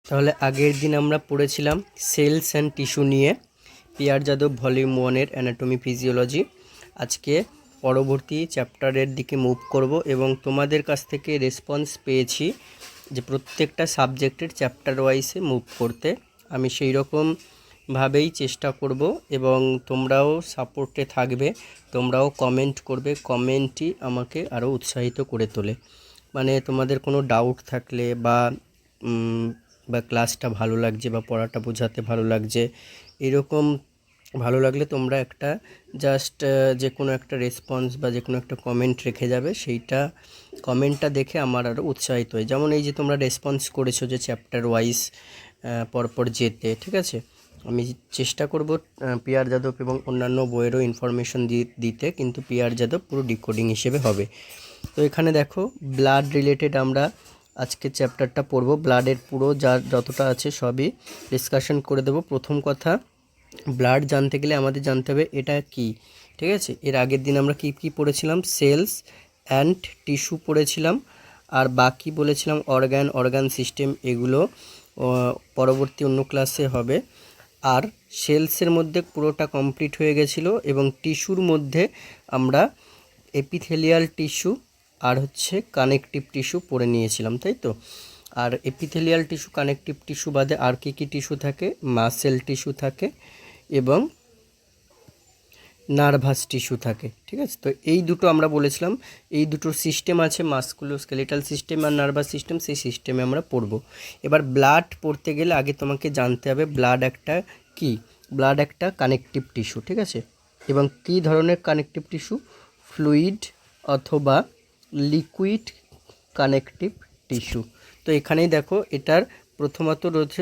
তাহলে আগের দিন আমরা পড়েছিলাম সেলস অ্যান্ড টিস্যু নিয়ে, পিয়ার যাদব ভলিউম 1-এর অ্যানাটমি ফিজিওলজি। আজকে পরবর্তী চ্যাপ্টারের দিকে মুভ করব এবং তোমাদের কাছ থেকে রেসপন্স পেয়েছি যে প্রত্যেকটা সাবজেক্টের চ্যাপ্টার ওয়াইজে মুভ করতে। আমি সেই রকমভাবেই চেষ্টা করব এবং তোমরাও সাপোর্টে থাকবে, তোমরাও কমেন্ট করবে। কমেন্টই আমাকে আরও উৎসাহিত করে তোলে। মানে তোমাদের কোনো ডাউট থাকলে বা ক্লাসটা ভালো লাগছে বা পড়াটা বোঝাতে ভালো লাগছে, এরকম ভালো লাগলে তোমরা একটা জাস্ট যে কোনো একটা রেসপন্স বা যে কোনো একটা কমেন্ট রেখে যাবে। সেইটা কমেন্টটা দেখে আমার আরও উৎসাহিত হয়। যেমন এই যে তোমরা রেসপন্স করেছো যে চ্যাপ্টার ওয়াইজ পরপর যেতে, ঠিক আছে। আমি চেষ্টা করব পিয়ার যাদব এবং অন্যান্য বইয়েরও ইনফরমেশন দিতে, কিন্তু পিয়ার যাদব পুরো ডিকোডিং হিসেবে হবে। তো এখানে দেখো ব্লাড রিলেটেড আমরা আজকে চ্যাপ্টারটা পড়ব। ব্লাডের পুরো যতটা আছে সবই ডিসকাশন করে দেব। প্রথম কথা, ব্লাড জানতে গেলে আমাদের জানতে হবে এটা কি, ঠিক আছে। এর আগের দিন আমরা কি পড়েছিলাম? সেলস অ্যান্ড টিস্যু পড়েছিলাম, আর বাকি বলেছিলাম অর্গান সিস্টেম, এগুলো পরবর্তী অন্য ক্লাসে হবে। আর সেলসের মধ্যে পুরোটা কমপ্লিট হয়ে গেছিলো এবং টিস্যুর মধ্যে আমরা এপিথেলিয়াল টিস্যু আর কানেকটিভ টিস্যু পড়ে নিয়েছিলাম, তাই তো। আর এপিথেলিয়াল টিস্যু, কানেকটিভ টিস্যু বাদে আর কি টিস্যু থাকে? মাসেল টিস্যু থাকে এবং নার্ভাস টিস্যু থাকে, ঠিক আছে। তো এই দুটো আমরা বলেছিলাম, এই দুটোর সিস্টেম আছে, মাস্কুলোস্কেলেটাল সিস্টেম আর নার্ভাস সিস্টেম, সেই সিস্টেমে আমরা পড়ব। এবার ব্লাড পড়তে গেলে আগে তোমাকে জানতে হবে ব্লাড একটা কি। ব্লাড একটা কানেকটিভ টিস্যু, ঠিক আছে। এবং কী ধরনের কানেকটিভ টিস্যু? ফ্লুইড অথবা লিকুইড কানেকটিভ টিস্যু। তো এখানেই দেখো এটার প্রথমত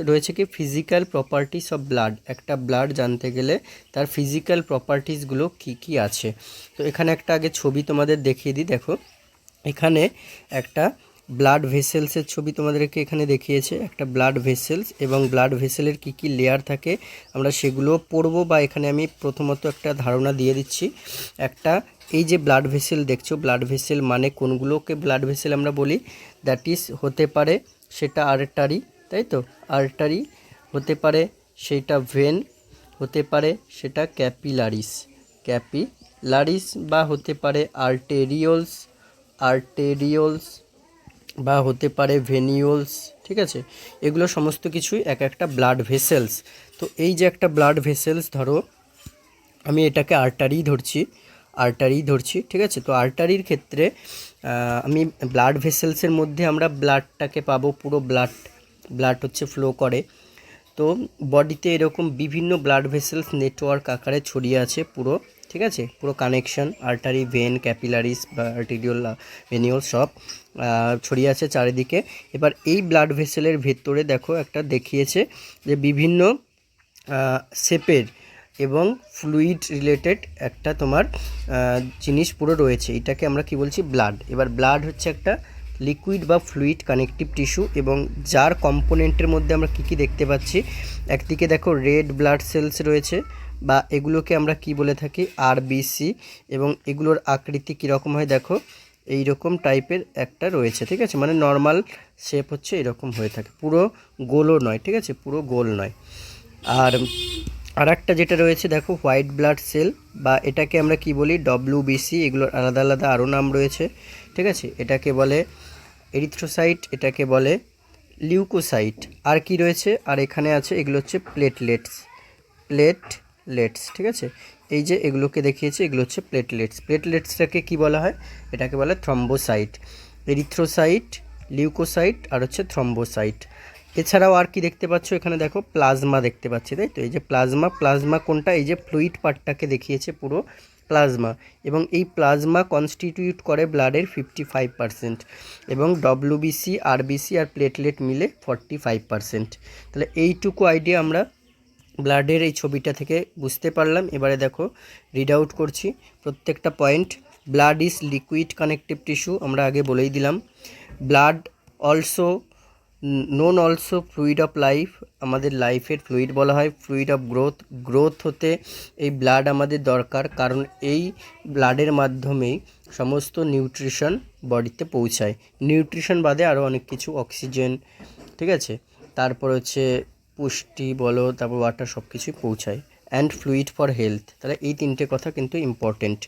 রয়েছে কি ফিজিক্যাল প্রপার্টিস অফ ব্লাড। একটা ব্লাড জানতে গেলে তার ফিজিক্যাল প্রপার্টিসগুলো কি আছে। তো এখানে একটা আগে ছবি তোমাদের দেখিয়ে দিই। দেখো এখানে একটা ব্লাড ভেসেলসের ছবি তোমাদেরকে এখানে দেখিয়েছে, একটা ব্লাড ভেসেলস এবং ব্লাড ভেসেলের কি লেয়ার থাকে আমরা সেগুলো পড়বো। বা এখানে আমি প্রথমত একটা ধারণা দিয়ে দিচ্ছি। একটা এই যে ব্লাড ভেসেল দেখছো, ব্লাড ভেসেল মানে কোনগুলোকে ব্লাড ভেসেল আমরা বলি? দ্যাট ইজ হতে পারে সেটা আর্টারি, তাই তো। আর্টারি হতে পারে, সেটা ভেন হতে পারে, সেটা ক্যাপিলারিস বা হতে পারে আর্টেরিওলস বা হতে পারে ভেনিওলস, ঠিক আছে। এগুলো সমস্ত কিছুই এক একটা ব্লাড ভেসেলস। তো এই যে একটা ব্লাড ভেসেলস, ধরো আমি এটাকে আর্টারি ধরছি, ঠিক আছে। তো আর্টারির ক্ষেত্রে আমি ব্লাড ভেসেলসের মধ্যে আমরা ব্লাডটাকে পাবো, পুরো ব্লাড ফ্লো করে। তো বডিতে এরকম বিভিন্ন ব্লাড ভেসেলস নেটওয়ার্ক আকারে ছড়িয়ে আছে পুরো, ঠিক আছে। পুরো কানেকশন আর্টারি, ভেন, ক্যাপিলারিস বা আর্টেরিওল, ভেনিওল সব ছড়িয়ে আছে চারিদিকে। এবার এই ব্লাড ভেসেলের ভেতরে দেখো একটা দেখিয়েছে যে বিভিন্ন শেপের এবং ফ্লুইড রিলেটেড একটা তোমার জিনিস পুরো রয়েছে। এটাকে আমরা কি বলছি? ব্লাড। এবার ব্লাড হচ্ছে একটা লিকুইড বা ফ্লুইড কানেকটিভ টিস্যু এবং যার কম্পোনেন্টের মধ্যে আমরা কি দেখতে পাচ্ছি। একদিকে দেখো রেড ব্লাড সেলস রয়েছে বা এগুলোকে আমরা কি বলে থাকি? আরবিসি। এবং এগুলোর আকৃতি কীরকম হয় দেখো, এই রকম টাইপের একটা রয়েছে, ঠিক আছে। মানে নর্মাল শেপ এরকম হয়ে থাকে, পুরো গোলও নয়, ঠিক আছে, পুরো গোল নয়। আর একটা যেটা রয়েছে দেখো হোয়াইট ব্লাড সেল, বা এটাকে আমরা কি বলি? ডব্লিউবিসি। এগুলোর আলাদা আলাদা আরও নাম রয়েছে, ঠিক আছে। এটাকে বলে এরিথ্রোসাইট, এটাকে বলে লিউকোসাইট। আর কি রয়েছে? আর এখানে আছে এগুলো প্লেটলেটস, ঠিক আছে। এই যে এগুলোকে দেখিয়েছে, এগুলো প্লেটলেটসটাকে কি বলা হয়? এটাকে বলে থ্রম্বোসাইট। এরিথ্রোসাইট, লিউকোসাইট আর থ্রম্বোসাইট। এছাড়াও আর কি দেখতে পাচ্ছ? এখানে দেখো প্লাজমা দেখতে পাচ্ছি, তাই তো। এই যে প্লাজমা কোনটা? এই যে ফ্লুইড পার্টটাকে দেখিয়েছে পুরো প্লাজমা। এবং এই প্লাজমা কনস্টিটিউট করে ব্লাডের 55% এবং ডব্লিউবিসি, আরবিসি আর প্লেটলেট মিলে 45%। তাহলে এইটুকু আইডিয়া আমরা ব্লাডের এই ছবিটা থেকে বুঝতে পারলাম। এবারে দেখো রিড আউট করছি প্রত্যেকটা point. Blood is liquid connective tissue, আমরা আগে বলেই দিলাম। Blood also fluid of life, আমাদের লাইফের ফ্লুইড বলা হয়। ফ্লুইড অফ গ্রোথ হতে এই ব্লাড আমাদের দরকার, কারণ এই ব্লাডের মাধ্যমেই সমস্ত নিউট্রিশন বডিতে পৌঁছায়। নিউট্রিশন বাদে আরও অনেক কিছু, অক্সিজেন, ঠিক আছে। তারপর হচ্ছে পুষ্টি বলো, তারপর ওয়াটার সব কিছুই পৌঁছায়, অ্যান্ড ফ্লুইড ফর হেলথ। তাহলে এই তিনটে কথা কিন্তু ইম্পর্টেন্ট।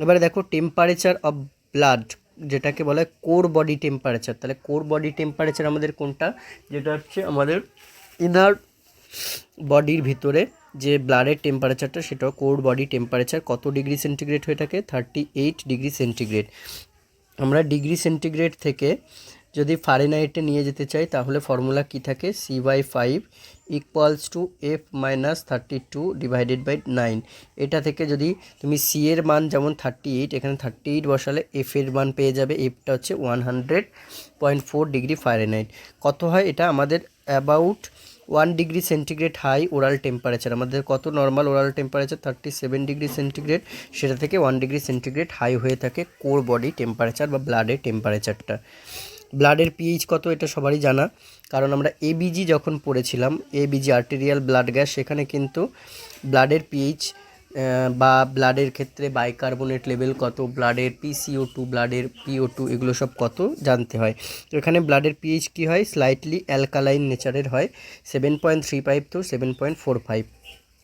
এবারে দেখো টেম্পারেচার অফ ব্লাড, যেটাকে বলা হয় কোর বডি টেম্পারেচার। তাহলে কোর বডি টেম্পারেচার আমাদের কোনটা, যেটা হচ্ছে আমাদের ইনার বডির ভিতরে যে ব্লাডের টেম্পারেচারটা, সেটাও কোর বডি টেম্পারেচার কত ডিগ্রি সেন্টিগ্রেড হয়ে থাকে, 38 ডিগ্রি সেন্টিগ্রেড। আমরা ডিগ্রি সেন্টিগ্রেড থেকে যদি ফারেনহাইটে নিয়ে যেতে চাই তাহলে ফর্মুলা কি থাকে, C/5 equals to F-32 divided by 9। এটা থেকে যদি তুমি সি এর মান যেমন 38, এখানে 38 বসালে এফ এর মান পেয়ে যাবে। এফটা হচ্ছে 100.4 ডিগ্রি ফারেনহাইট। কত হয় এটা আমাদের, about 1 degree centigrade high oral temperature. আমাদের কত normal oral temperature 37 degree centigrade, সেটা থেকে 1 ডিগ্রি সেন্টিগ্রেড হাই হয়ে থাকে কোর বডি টেম্পারেচার বা ব্লাডের টেম্পারেচারটা। ব্লাডের পিএইচ কত এটা সবারই জানা, কারণ আমরা এবিজি যখন পড়েছিলাম, এবিজি আর্টেরিয়াল ব্লাড গ্যাস, সেখানে কিন্তু ব্লাডের পিএইচ বা ব্লাডের ক্ষেত্রে বাইকার্বনেট লেভেল কত, ব্লাডের PCO2, ব্লাডের PO2, এগুলো সব কত জানতে হয়। তো এখানে ব্লাডের পিএইচ কী হয়, স্লাইটলি অ্যালকালাইন নেচারের হয়, 7.35 টু 7.45।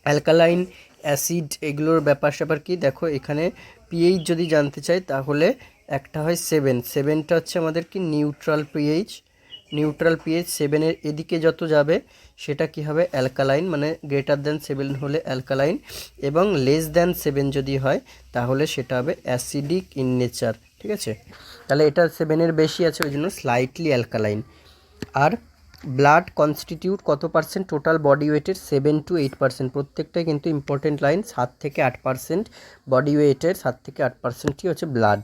অ্যালকালাইন, অ্যাসিড, এগুলোর ব্যাপার স্যাপার কি দেখো, এখানে পিএইচ যদি জানতে চাই তাহলে একটা হয় 7টা হচ্ছে আমাদের কি নিউট্রাল পিএইচ। নিউট্রাল পিএইচ 7-এর এদিকে যত যাবে সেটা কি হবে, অ্যালকালাইন, মানে গ্রেটার দ্যান 7 হলে অ্যালকালাইন, এবং লেস দ্যান 7 যদি হয় তাহলে সেটা হবে অ্যাসিডিক ইন নেচার। ঠিক আছে, তাহলে এটা 7-এর বেশি আছে, ওই জন্য স্লাইটলি অ্যালকালাইন। আর ব্লাড কনস্টিটিউট কত পার্সেন্ট টোটাল বডি ওয়েটের, 7 to 8%। প্রত্যেকটাই কিন্তু ইম্পর্টেন্ট লাইন, 7 থেকে 8% বডি ওয়েটের, 7 থেকে 8%ই হচ্ছে blood.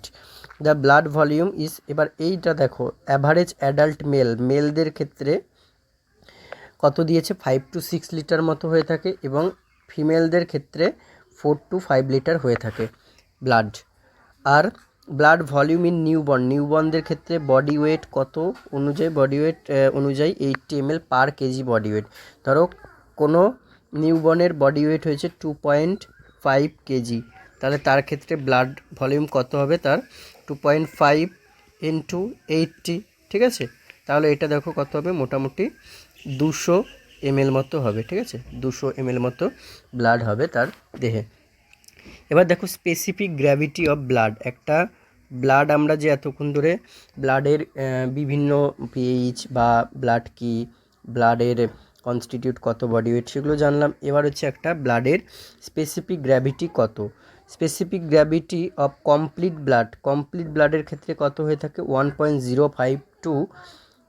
The blood volume is, এবার এইটা দেখো, অ্যাভারেজ অ্যাডাল্ট মেলদের ক্ষেত্রে কত দিয়েছে, 5 to 6 লিটার মতো হয়ে থাকে, এবং ফিমেলদের ক্ষেত্রে 4 to 5 লিটার হয়ে থাকে ব্লাড। আর ব্লাড ভলিউম ইন নিউবর্নদের ক্ষেত্রে বডি ওয়েট কত অনুযায়ী, বডি ওয়েট অনুযায়ী 80 ml পার কেজি বডি ওয়েট। ধরো কোনো নিউবর্নের বডি ওয়েট হয়েছে 2.5 কেজি, তাহলে তার ক্ষেত্রে ব্লাড ভলিউম কত হবে, তার 2.5 ইন্টু 80। ঠিক আছে, তাহলে এটা দেখো কত হবে, মোটামুটি 200 ml মতো হবে। ঠিক আছে, 200 ml মতো ব্লাড হবে তার দেহে। এবার দেখো স্পেসিফিক গ্র্যাভিটি অফ ব্লাড। একটা ব্লাড, আমরা যে এতক্ষণ ধরে ব্লাডের বিভিন্ন পিএইচ বা ব্লাড কি, ব্লাডের কনস্টিটিউট কত, বডি ওয়েট, সেগুলো জানলাম। এবার হচ্ছে একটা ব্লাডের স্পেসিফিক গ্র্যাভিটি কত। স্পেসিফিক গ্র্যাভিটি অফ কমপ্লিট ব্লাডের ক্ষেত্রে কত হয়ে থাকে, 1.052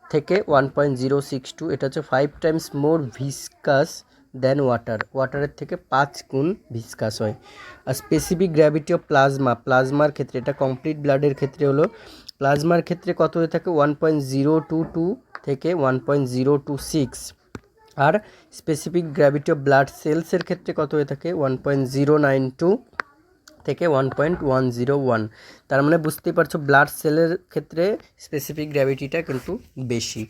থেকে 1.062। এটা হচ্ছে 5 টাইমস মোর ভিসকাস দেন ওয়াটারের থেকে 5 গুণ ভিসকাস হয়। আর স্পেসিফিক গ্র্যাভিটি অফ প্লাজমার ক্ষেত্রে, এটা কমপ্লিট ব্লাডের ক্ষেত্রে হলো, প্লাজমার ক্ষেত্রে কত হয়ে থাকে, 1.022 থেকে 1.026। আর স্পেসিফিক গ্র্যাভিটি অফ ব্লাড সেলসের ক্ষেত্রে কত হয়ে থাকে, 1.092 থেকে 1.101। তার মানে বুঝতেই পারছো ব্লাড সেলের ক্ষেত্রে স্পেসিফিক গ্র্যাভিটিটা কিন্তু বেশি।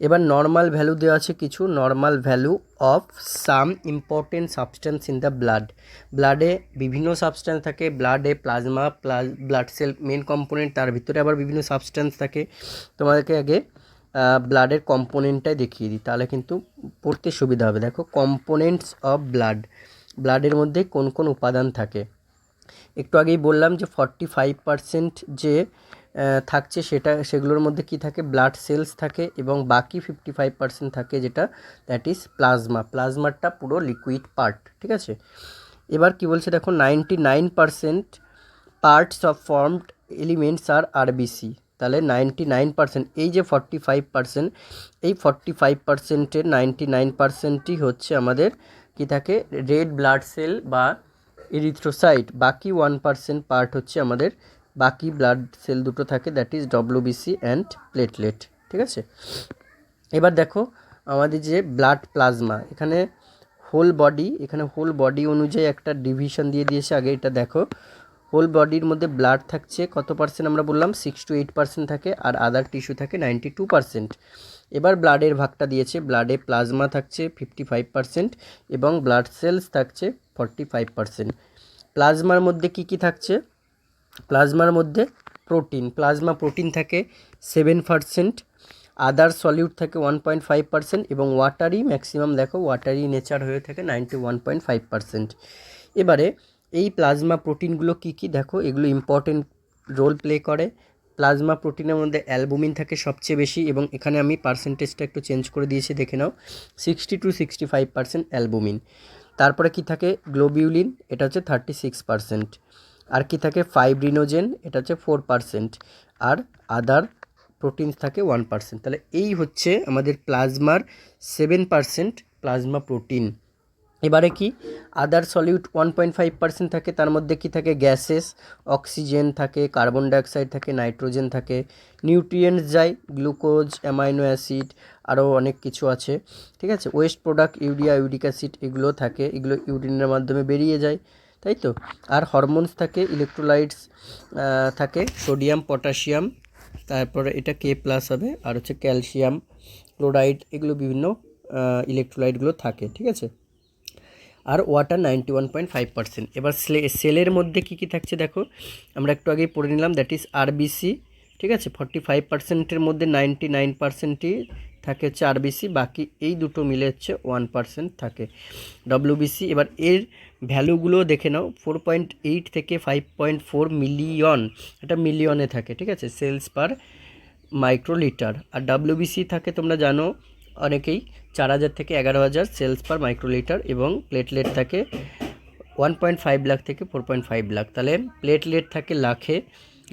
এবার নর্মাল ভ্যালু দেওয়া আছে কিছু, normal value of some important substance in the ব্লাডে বিভিন্ন সাবস্টেন্স থাকে, ব্লাডে plasma blood cell main component, তার ভিতরে আবার বিভিন্ন সাবস্টেন্স থাকে। তোমাদেরকে আগে ব্লাডের কম্পোনেন্টটাই দেখিয়ে দিই, তাহলে কিন্তু পড়তে সুবিধা হবে। দেখো কম্পোনেন্টস অফ ব্লাডের মধ্যে কোন কোন উপাদান থাকে। একটু আগেই বললাম যে 45% যে থাকছে সেগুলোর মধ্যে কি থাকে, ব্লাড সেলস থাকে, এবং বাকি 55% থাকে যেটা, দ্যাট ইজ প্লাজমাটা পুরো লিকুইড পার্ট। ঠিক আছে, এবার কি বলছে দেখো, 99% parts of formed elements are RBC. তাহলে 99%, এই যে 45%, এই 45%-এর 99%ই হচ্ছে আমাদের কি থাকে, রেড ব্লাড সেল বা এরিথ্রোসাইট। বাকি 1% পার্ট হচ্ছে আমাদের বাকি ব্লাড সেল দুটো থাকে, that is WBC and platelet. ঠিক আছে, এবার দেখো আমাদের যে ব্লাড প্লাজমা, এখানে হোল বডি অনুযায়ী একটা ডিভিশন দিয়ে দিয়েছে আগে। এটা দেখো, হোল বডির মধ্যে ব্লাড থাকছে কত পার্সেন্ট, আমরা বললাম 6 to 8% থাকে, আর আদার টিস্যু থাকে 92%। এবার ব্লাডের ভাগটা দিয়েছে, ব্লাডে প্লাজমা থাকছে 55% এবং ব্লাড সেলস থাকছে 45%। প্লাজমার মধ্যে কি কি থাকছে, প্লাজমার মধ্যে প্লাজমা প্রোটিন থাকে 7%, আদার সলিউট থাকে 1.5% এবং ওয়াটারি ম্যাক্সিমাম দেখো ওয়াটারি নেচার হয়ে থাকে 91.5%। এবারে এই প্লাজমা প্রোটিনগুলো কী কী দেখো, এগুলো ইম্পর্টেন্ট রোল প্লে করে। প্লাজমা প্রোটিনের মধ্যে অ্যালবুমিন থাকে সবচেয়ে বেশি, এবং এখানে আমি পার্সেন্টেজটা একটু চেঞ্জ করে দিয়েছি, দেখে নাও, 60 to 65% অ্যালবুমিন। তারপরে কি থাকে, গ্লোবিউলিন, এটা হচ্ছে 36%। আর কি থাকে, ফাইব্রিনোজেন, এটা হচ্ছে 4%। আর আদার প্রোটিনস থাকে 1%। তাহলে এই হচ্ছে আমাদের প্লাজমার 7% প্লাজমা প্রোটিন। এবারে কি, আদার সলিউট 1.5% থাকে, তার মধ্যে কি থাকে, গ্যাসেস, অক্সিজেন থাকে, কার্বন ডাইঅক্সাইড থাকে, নাইট্রোজেন থাকে, নিউট্রিয়েন্টস যায়, গ্লুকোজ, অ্যামাইনো অ্যাসিড, আরও অনেক কিছু আছে, ঠিক আছে। Waste product urea, uric acid, এগুলো থাকে, এগুলো ইউরিনের মাধ্যমে বেরিয়ে যায়, তাই তো। আর হরমোনস থাকে, ইলেকট্রোলাইটস থাকে, সোডিয়াম, পটাশিয়াম, তারপরে এটা কে প্লাস হবে, আর হচ্ছে ক্যালসিয়াম, ক্লোরাইড, এগুলো বিভিন্ন ইলেকট্রোলাইটগুলো থাকে, ঠিক আছে। আর ওয়াটার 91.5%। এবার সেলের মধ্যে কী কী থাকছে দেখো, আমরা একটু আগেই পড়ে নিলাম, দ্যাট ইজ আরবিসি, ঠিক আছে। 45%-এর মধ্যে 99%ই থাকে হচ্ছে আরবিসি, বাকি এই দুটো মিলে হচ্ছে 1% থাকে ডব্লিউবিসি। এবার এর ভ্যালুগুলো দেখে নাও, 4.8 থেকে 5.4 মিলিয়ন, এটা মিলিয়নে থাকে, ঠিক আছে, সেলস পার মাইক্রোলিটার। আর ডব্লিউবিসি থাকে তোমরা জানো অনেকেই, 4,000 থেকে 11,000 সেলস পার মাইক্রোলিটার, এবং প্লেটলেট থাকে 1.5 লাখ থেকে 4.5 লাখ। তাহলে প্লেটলেট থাকে লাখে,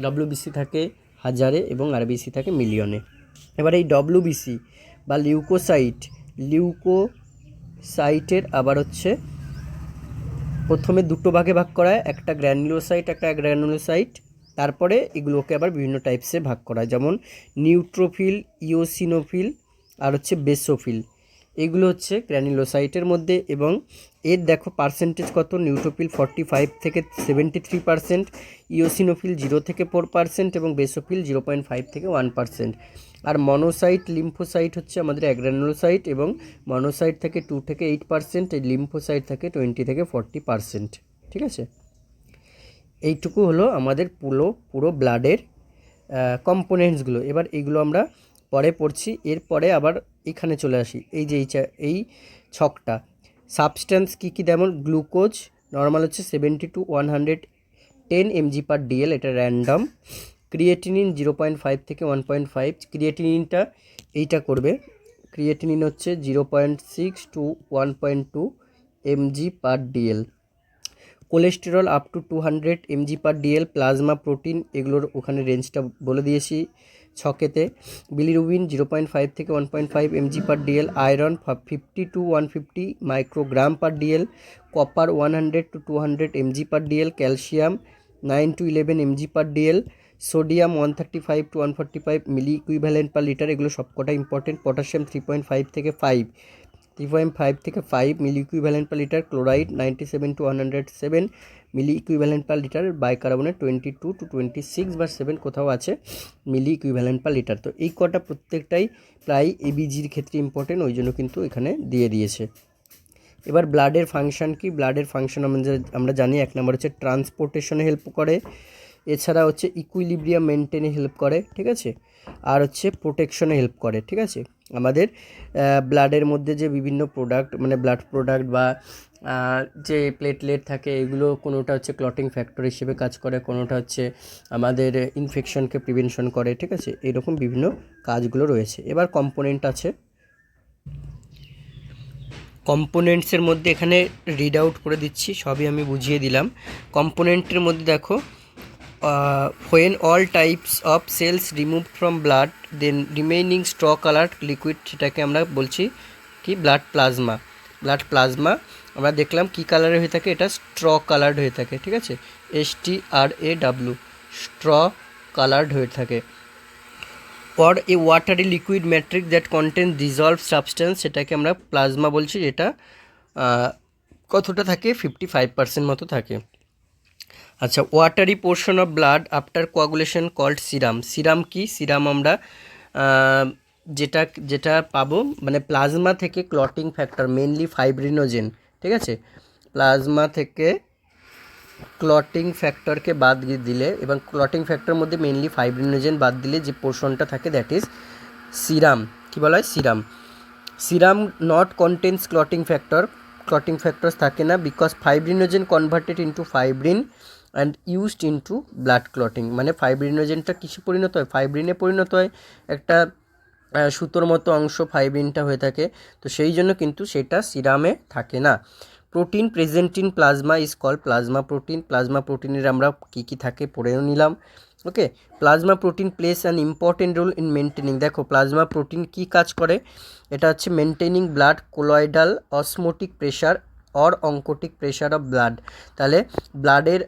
ডব্লিউবিসি থাকে হাজারে, এবং আরবিসি থাকে মিলিয়নে। এবার এই ডব্লিউবিসি বা লিউকোসাইটের আবার হচ্ছে প্রথমে দুটো ভাগে ভাগ করা হয়, একটা গ্র্যানুলোসাইট, একটা অ্যাগ্রানুলোসাইট। তারপরে এগুলোকে আবার বিভিন্ন টাইপসে ভাগ করা হয়, যেমন নিউট্রোফিল, ইওসিনোফিল, আর হচ্ছে বেসোফিল। এগুলো হচ্ছে গ্র্যানুলোসাইটের মধ্যে। এবং এর দেখো পার্সেন্টেজ কত, নিউট্রোফিল 45 থেকে 73%, ইওসিনোফিল 0 থেকে 4%, এবং বেসোফিল 0.5 থেকে 1%। আর মনোসাইট, লিম্ফোসাইট হচ্ছে আমাদের অ্যাগ্রানুলোসাইট, এবং মনোসাইট থেকে 2 থেকে 8%, এই লিম্ফোসাইট থেকে 20 থেকে 40%, ঠিক আছে। এইটুকু হলো আমাদের পুরো ব্লাডের কম্পোনেন্টসগুলো। এবার এইগুলো আমরা পরে পড়ছি। এরপরে আবার এখানে চলে আসি, এই যে এই ছকটা, সাবস্ট্যান্স কী কী, যেমন গ্লুকোজ নর্মাল হচ্ছে 70 to 110 mg/dl, এটা র্যান্ডম। ক্রিয়েটিনিন 0.5 থেকে 1.5, ক্রিয়েটিনিনটা এইটা করবে, ক্রিয়েটিনিন হচ্ছে 0.6 to 1.2 mg/dl। Cholesterol up to 200 mg/dl। Plasma protein, এগুলোর ওখানে রেঞ্জটা বলে দিয়েছি ছকেতে। বিলিরুবিন 0.5 থেকে 1.5 mg/dl। Iron 50 to 150 microgram/dl। Copper 100 to 200 mg/dl। Calcium 9 to 11 mg/dl। Sodium 135 to 145 milli equivalent per litre, এগুলো সবকটা ইম্পর্টেন্ট। পটাশিয়াম 3.5 থেকে 5 milli equivalent per litre. Chloride 97 to 107 milli equivalent per litre. Bicarbonate 22 to 26 বা 7 কোথাও আছে মিলি equivalent per litre. তো এই কটা প্রত্যেকটাই প্রায় এবিজির ক্ষেত্রে ইম্পর্টেন্ট, ওই জন্য কিন্তু এখানে দিয়ে দিয়েছে। এবার ব্লাডের ফাংশন কি, ব্লাডের ফাংশন আমরা জানি, এক নম্বর হচ্ছে ট্রান্সপোর্টেশনে হেল্প করে, এছাড়া হচ্ছে ইকুইলিব্রিয়াম মেনটেনে হেল্প করে, ঠিক আছে, আর হচ্ছে প্রোটেকশনে হেল্প করে, ঠিক আছে। আমাদের ব্লাডের মধ্যে যে বিভিন্ন প্রোডাক্ট, মানে ব্লাড প্রোডাক্ট বা যে প্লেটলেট থাকে, এগুলো কোনোটা হচ্ছে ক্লটিং ফ্যাক্টর হিসেবে কাজ করে, কোনোটা হচ্ছে আমাদের ইনফেকশনকে প্রিভেনশন করে, ঠিক আছে, এরকম বিভিন্ন কাজগুলো রয়েছে। এবার কম্পোনেন্ট আছে, কম্পোনেন্টসের মধ্যে এখানে রিড আউট করে দিচ্ছি, সবই আমি বুঝিয়ে দিলাম। কম্পোনেন্টের মধ্যে দেখো, when all types of cells removed from blood then remaining straw colored liquid, সেটাকে আমরা বলছি কি, ব্লাড প্লাজমা। আমরা দেখলাম কি কালারের হয়ে থাকে, এটা স্ট্র কালার্ড হয়ে থাকে, ঠিক আছে, STRAW, স্ট্র কালার্ড হয়ে থাকে। or a watery liquid matrix that contains dissolved substance, সেটাকে আমরা প্লাজমা বলছি, যেটা কতটা থাকে, 55% মতো থাকে। আচ্ছা, watery portion of blood after coagulation called serum কি, সিরাম আমরা যেটা পাবো, মানে প্লাজমা থেকে ক্লটিং ফ্যাক্টর, মেনলি ফাইব্রিনোজেন, ঠিক আছে, প্লাজমা থেকে ক্লটিং ফ্যাক্টরকে বাদ দিলে, এবং ক্লটিং ফ্যাক্টরের মধ্যে মেনলি ফাইব্রিনোজেন বাদ দিলে যে পোর্শনটা থাকে, দ্যাট ইজ সিরাম, কী বলা হয়, serum. Serum not contains clotting factors থাকে না, because fibrinogen converted into fibrin and used into blood clotting. মানে ফাইব্রিনোজেনটা কিসে পরিণত হয়, ফাইব্রিনে পরিণত হয়, একটা সুতোর মতো অংশ ফাইব্রিনটা হয়ে থাকে, তো সেই জন্য কিন্তু সেটা সিরামে থাকে না। Protein present in plasma is call plasma protein. Plasma প্রোটিনের আমরা কী কী থাকে পড়েও নিলাম। Okay, plasma protein plays an important role in maintaining. দেখো প্লাজমা প্রোটিন কী কাজ করে, এটা হচ্ছে maintaining blood colloidal osmotic pressure or oncotic pressure of blood. তাহলে ব্লাডের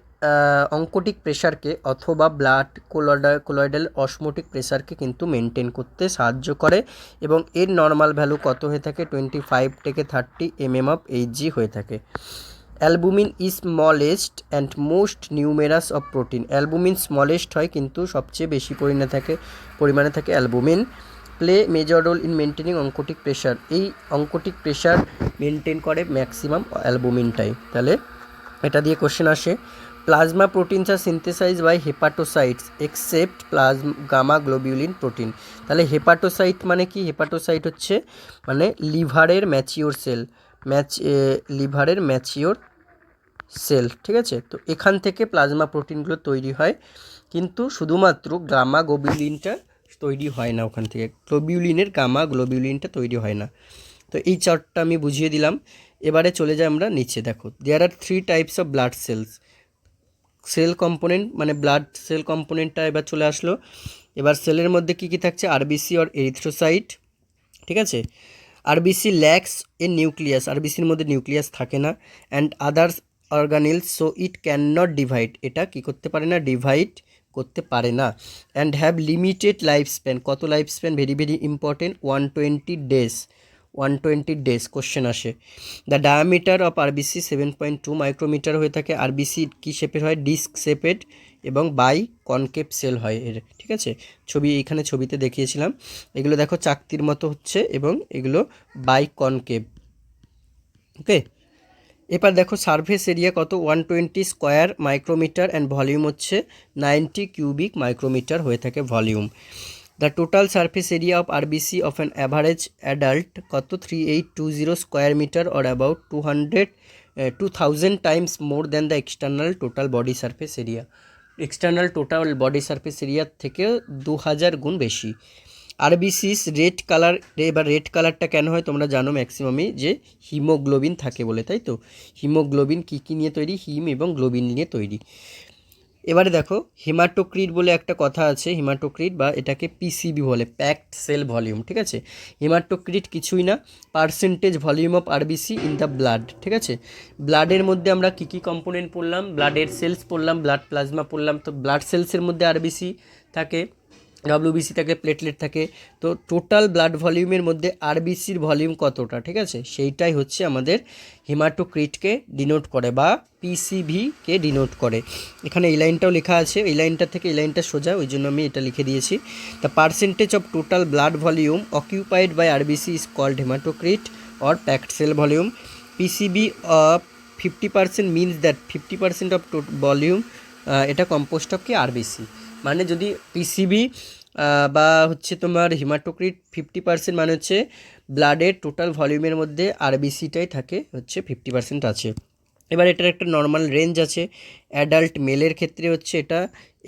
অঙ্কোটিক প্রেশারকে অথবা ব্লাড কোলয়েডাল অসমোটিক প্রেশারকে কিন্তু মেনটেন করতে সাহায্য করে, এবং এর নর্মাল ভ্যালু কত হয়ে থাকে, 25 থেকে 30 mm অফ Hg হয়ে থাকে। Albumin is smallest and most numerous of protein. Albumin smallest হয় কিন্তু সবচেয়ে বেশি পরিমাণে থাকে albumin. Play major role in maintaining oncotic pressure. এই অঙ্কোটিক প্রেশার মেনটেন করে ম্যাক্সিমাম অ্যালবুমিনটাই। তাহলে এটা দিয়ে কোশ্চেন আসে, plasma proteins are synthesize by hepatocytes except gamma globulin protein. তাহলে হেপাটোসাইট মানে কি, হেপাটোসাইট হচ্ছে মানে লিভারের ম্যাচিওর সেল, ঠিক আছে। তো এখান থেকে প্লাজমা প্রোটিনগুলো তৈরি হয়, কিন্তু শুধুমাত্র গামা গ্লোবিউলিনটা তৈরি হয় না, ওখান থেকে গামা গ্লোবিউলিনটা তৈরি হয় না। তো এই চার্টটা আমি বুঝিয়ে দিলাম। এবারে চলে যাই আমরা নিচে। দেখো দেয়ার আর 3 types of blood cell component, মানে ব্লাড সেল কম্পোনেন্টটা এবার চলে আসলো। এবার সেলের মধ্যে কী কী থাকছে, আরবিসি আর এরিথ্রোসাইট, ঠিক আছে। আরবিসি ল্যাক্স এ নিউক্লিয়াস, আরবিসির মধ্যে নিউক্লিয়াস থাকে না, and others organelles, so it can not divide, এটা কী করতে পারে না, ডিভাইড করতে পারে না। And have limited life span, কত life span, very very important, 120 days question আসে। The diameter of RBC 7.2 micrometre হয়ে থাকে। আরবিসি কী শেপের হয়, ডিস্ক শেপেড এবং বাই কনকেভ সেল হয় এর, ঠিক আছে। এইখানে ছবিতে দেখিয়েছিলাম, এগুলো দেখো চাকতির মতো হচ্ছে এবং এগুলো বাই কনকেভ। ওকে, এবার দেখো সারফেস এরিয়া কত, 120 স্কোয়ার মাইক্রোমিটার অ্যান্ড ভলিউম হচ্ছে 90 কিউবিক মাইক্রোমিটার হয়ে থাকে volume. The total surface area of RBC of an average adult কত, 3820 square meter or about 2000 times more than the external total body surface area. External total body surface এরিয়ার থেকে 2000 গুণ বেশি। RBCs red colour, এবার red কালারটা কেন হয় তোমরা জানো ম্যাক্সিমামই, যে হিমোগ্লোবিন থাকে বলে, তাই তো। হিমোগ্লোবিন কী কী নিয়ে তৈরি, হিম এবং গ্লোবিন নিয়ে তৈরি। এবারে দেখো হিমাটোক্রিট বলে একটা কথা আছে, হিমাটোক্রিট বা এটাকে পিসিবি বলে, প্যাকড সেল ভলিউম, ঠিক আছে। হিমাটোক্রিট কিছুই না, percentage volume of RBC in the blood, ঠিক আছে। ব্লাডের মধ্যে আমরা কী কী কম্পোনেন্ট পড়লাম, ব্লাডের সেলস পড়লাম, ব্লাড প্লাজমা পড়লাম। তো ব্লাড সেলসের মধ্যে আরবিসি থাকে, ডব্লিউবিসি থাকে, প্লেটলেট থাকে। তো টোটাল ব্লাড ভলিউমের মধ্যে আরবিসির ভলিউম কতটা, ঠিক আছে, সেইটাই হচ্ছে আমাদের হিমাটোক্রিটকে ডিনোট করে বা পিসিভিকে ডিনোট করে। এখানে এই লাইনটাও লেখা আছে, এই লাইনটা থেকে এই লাইনটা সোজা, ওই জন্য আমি এটা লিখে দিয়েছি। The percentage of total blood volume occupied by RBC is called haematocrit or packed cell volume. PCB of 50% means that 50% of volume এটা কম্পোস্ট অফ কি, আরবিসি। মানে যদি পিসিবি বা হচ্ছে তোমার হিমাটোক্রিট 50% মানে হচ্ছে ব্লাডের টোটাল ভলিউমের মধ্যে আরবিসিটাই থাকে হচ্ছে 50% আছে। এবার এটার একটা নর্মাল রেঞ্জ আছে। অ্যাডাল্ট মেলের ক্ষেত্রে হচ্ছে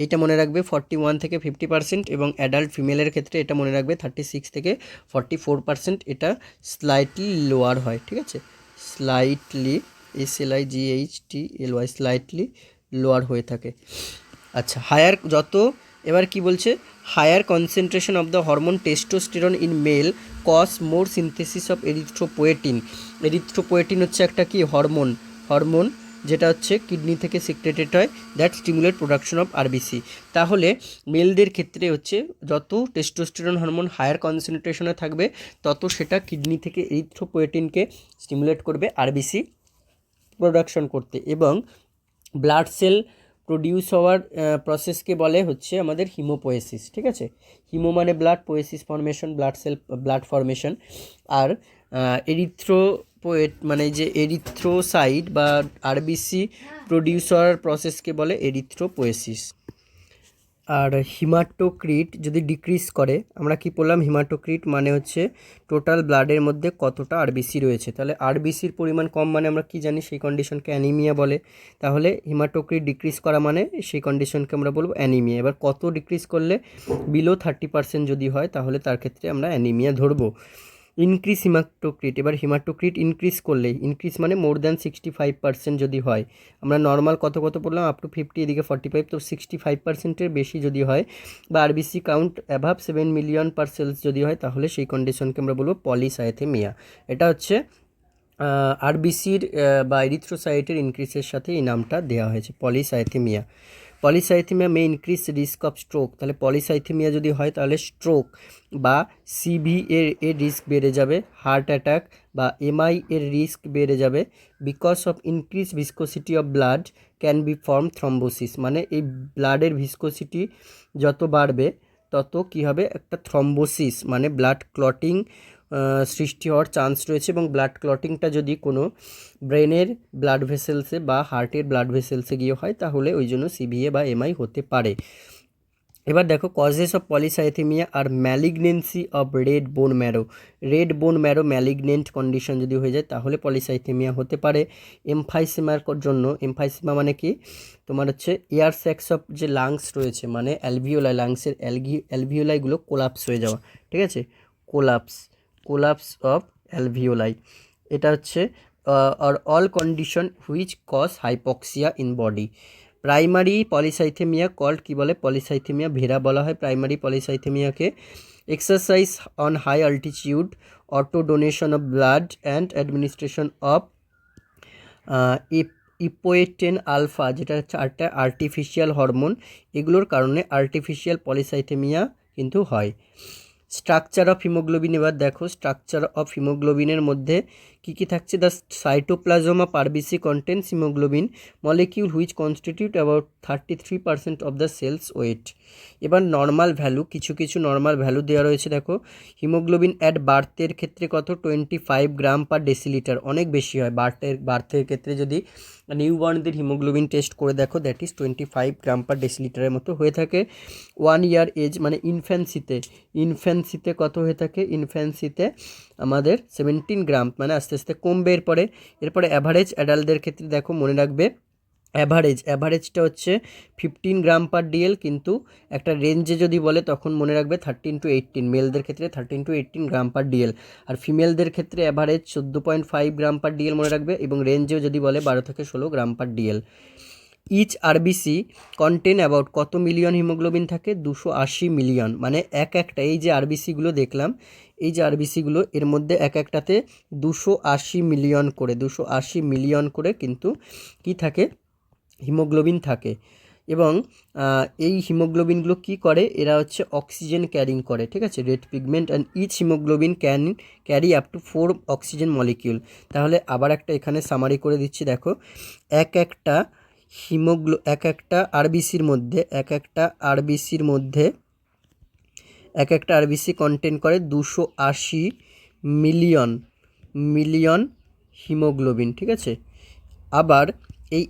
এটা মনে রাখবে 41 থেকে 50%, এবং অ্যাডাল্ট ফিমেলের ক্ষেত্রে এটা মনে রাখবে 36 থেকে 44%। এটা স্লাইটলি লোয়ার হয়, ঠিক আছে, স্লাইটলি, SLIGHTLY, স্লাইটলি লোয়ার হয়ে থাকে। আচ্ছা, হায়ার যত, এবার কি বলছে, higher concentration of the hormone testosterone in male cause more synthesis of erythropoietin. Erythropoietin হচ্ছে একটা কি হরমোন যেটা হচ্ছে কিডনি থেকে সিক্রেটেড হয়, that stimulate production of RBC. তাহলে মেলদের ক্ষেত্রে হচ্ছে যত টেস্টোস্টেরন হরমোন হায়ার কনসেন্ট্রেশনে থাকবে তত সেটা কিডনি থেকে এরিথ্রোপোয়েটিনকে স্টিমুলেট করবে আরবিসি প্রোডাকশন করতে, এবং ব্লাড সেল প্রডিউস হওয়ার প্রসেসকে বলে হচ্ছে আমাদের হিমোপোয়েসিস, ঠিক আছে। হিমো মানে ব্লাড, পোয়েসিস ফর্মেশন, ব্লাড ফর্মেশন। আর এরিথ্রোপোয়েট মানে যে এরিথ্রোসাইট বা আরবিসি প্রডিউস হওয়ার প্রসেসকে বলে এরিথ্রোপোয়েসিস। আর হিমাটোক্রিট যদি ডিক্রিজ করে, আমরা কি বললাম, হিমাটোক্রিট মানে হচ্ছে টোটাল ব্লাডের মধ্যে কতটা আরবিসি রয়েছে। তাহলে আরবিসির পরিমাণ কম মানে আমরা কি জানি, সেই কন্ডিশনকে অ্যানিমিয়া বলে। তাহলে হিমাটোক্রিট ডিক্রিজ করা মানে সেই কন্ডিশনকে আমরা বলবো অ্যানিমিয়া। এবার কত ডিক্রিজ করলে, বিলো 30% যদি হয় তাহলে তার ক্ষেত্রে আমরা অ্যানিমিয়া ধরবো। ইনক্রিজ হিমাটোক্রিট, এবার হিমাটোক্রিট ইনক্রিজ করলে, ইনক্রিজ মানে মোর দ্যান 65% যদি হয়, আমরা নর্মাল কত বললাম, আপ টু 50, এদিকে 45, তো 65%-এর বেশি যদি হয় বা আরবিসি কাউন্ট অ্যাভাব 7 মিলিয়ন পার সেলস যদি হয়, তাহলে সেই কন্ডিশনকে আমরা বলবো পলিসাইথেমিয়া। এটা হচ্ছে আরবিসির বা এরিথ্রোসাইটের ইনক্রিজের সাথে এই নামটা দেওয়া হয়েছে, polycythemia. Polycythemia may increase risk of stroke, তাহলে পলিসাইথেমিয়া যদি হয় তাহলে স্ট্রোক বা সিভি এর রিস্ক বেড়ে যাবে, হার্ট অ্যাটাক বা এমআই এর রিস্ক বেড়ে যাবে। Because of increase viscosity of blood can be form thrombosis, মানে এই ব্লাডের ভিসকোসিটি যত বাড়বে তত কী হবে, একটা থ্রম্বোসিস মানে ব্লাড ক্লটিং সৃষ্টি হওয়ার চান্স রয়েছে। এবং ব্লাড ক্লটিংটা যদি কোনো ব্রেনের ব্লাড ভেসেলসে বা হার্টের ব্লাড ভেসেলসে গিয়ে হয়, তাহলে ওই জন্য সিভিএ বা এমআই হতে পারে। এবার দেখো, causes of polycythemia are malignancy of red bone marrow. Red bone marrow malignant condition যদি হয়ে যায় তাহলে পলিসাইথেমিয়া হতে পারে। এমফাইসেমার জন্য, এমফাইসেমা মানে কি, তোমার হচ্ছে এয়ার স্যাক্স অফ যে লাংস রয়েছে, মানে অ্যালভিওলাই, লাংসের অ্যালভিওলাইগুলো কোলাপস হয়ে যাওয়া, ঠিক আছে, কোলাপস অফ অ্যালভিওলাই। এটা হচ্ছে are all condition which cause hypoxia in body. Primary polycythaemia called কি বলে, পলিসাইথেমিয়া ভেরা বলা হয় প্রাইমারি পলিসাইথেমিয়াকে। Exercise on high altitude, auto donation of blood and administration of epoetin alfa, যেটা হচ্ছে একটা আর্টিফিশিয়াল হরমোন, এগুলোর কারণে আর্টিফিশিয়াল পলিসাইথেমিয়া কিন্তু হয়। স্ট্রাকচার অফ হিমোগ্লোবিন, এবার দেখো স্ট্রাকচার অফ হিমোগ্লোবিনের মধ্যে কী কী থাকছে। The cytoplasm of RBC contains haemoglobin molecule which constitute about 33% of the cell's weight. এবার নর্মাল ভ্যালু, কিছু নর্মাল ভ্যালু দেওয়া রয়েছে। দেখো হিমোগ্লোবিন অ্যাট বার্থের ক্ষেত্রে কত, 25 গ্রাম পার ডেসিলিটার, অনেক বেশি হয়। বার্থের ক্ষেত্রে যদি নিউবর্নদের হিমোগ্লোবিন টেস্ট করে দেখো, দ্যাট ইজ 25 গ্রাম পার ডেসিলিটারের মতো হয়ে থাকে। 1 ইয়ার এজ মানে ইনফ্যান্সিতে কত হয়ে থাকে, ইনফ্যান্সিতে আমাদের 17 গ্রাম, মানে আস্তে আস্তে কমবে। এরপরে অ্যাভারেজ অ্যাডাল্টদের ক্ষেত্রে দেখো, মনে রাখবে অ্যাভারেজটা হচ্ছে 15 গ্রাম পার ডিএল, কিন্তু একটা রেঞ্জে যদি বলে তখন মনে রাখবে 13 to 18, মেলদের ক্ষেত্রে 13 to 18 গ্রাম পার ডিএল, আর ফিমেলদের ক্ষেত্রে অ্যাভারেজ 14.5 গ্রাম পার ডিএল মনে রাখবে, এবং রেঞ্জেও যদি বলে 12 থেকে 16 gram per DL. Each RBC contain about কত মিলিয়ন হিমোগ্লোবিন থাকে, 280 মিলিয়ন, মানে একটা, এই যে আরবিসিগুলো দেখলাম, এই যে আরবিসিগুলো এর মধ্যে একটাতে 280 মিলিয়ন করে কিন্তু কি থাকে, হিমোগ্লোবিন থাকে। এবং এই হিমোগ্লোবিনগুলো কি করে, এরা হচ্ছে অক্সিজেন ক্যারিং করে, ঠিক আছে, red pigment, and each haemoglobin can carry up to 4 oxygen molecule. তাহলে আবার একটা এখানে সামারি করে দিচ্ছি, দেখো একটা আরবিসি কন্টেন করে 280 মিলিয়ন হিমোগ্লোবিন, ঠিক আছে। আবার এই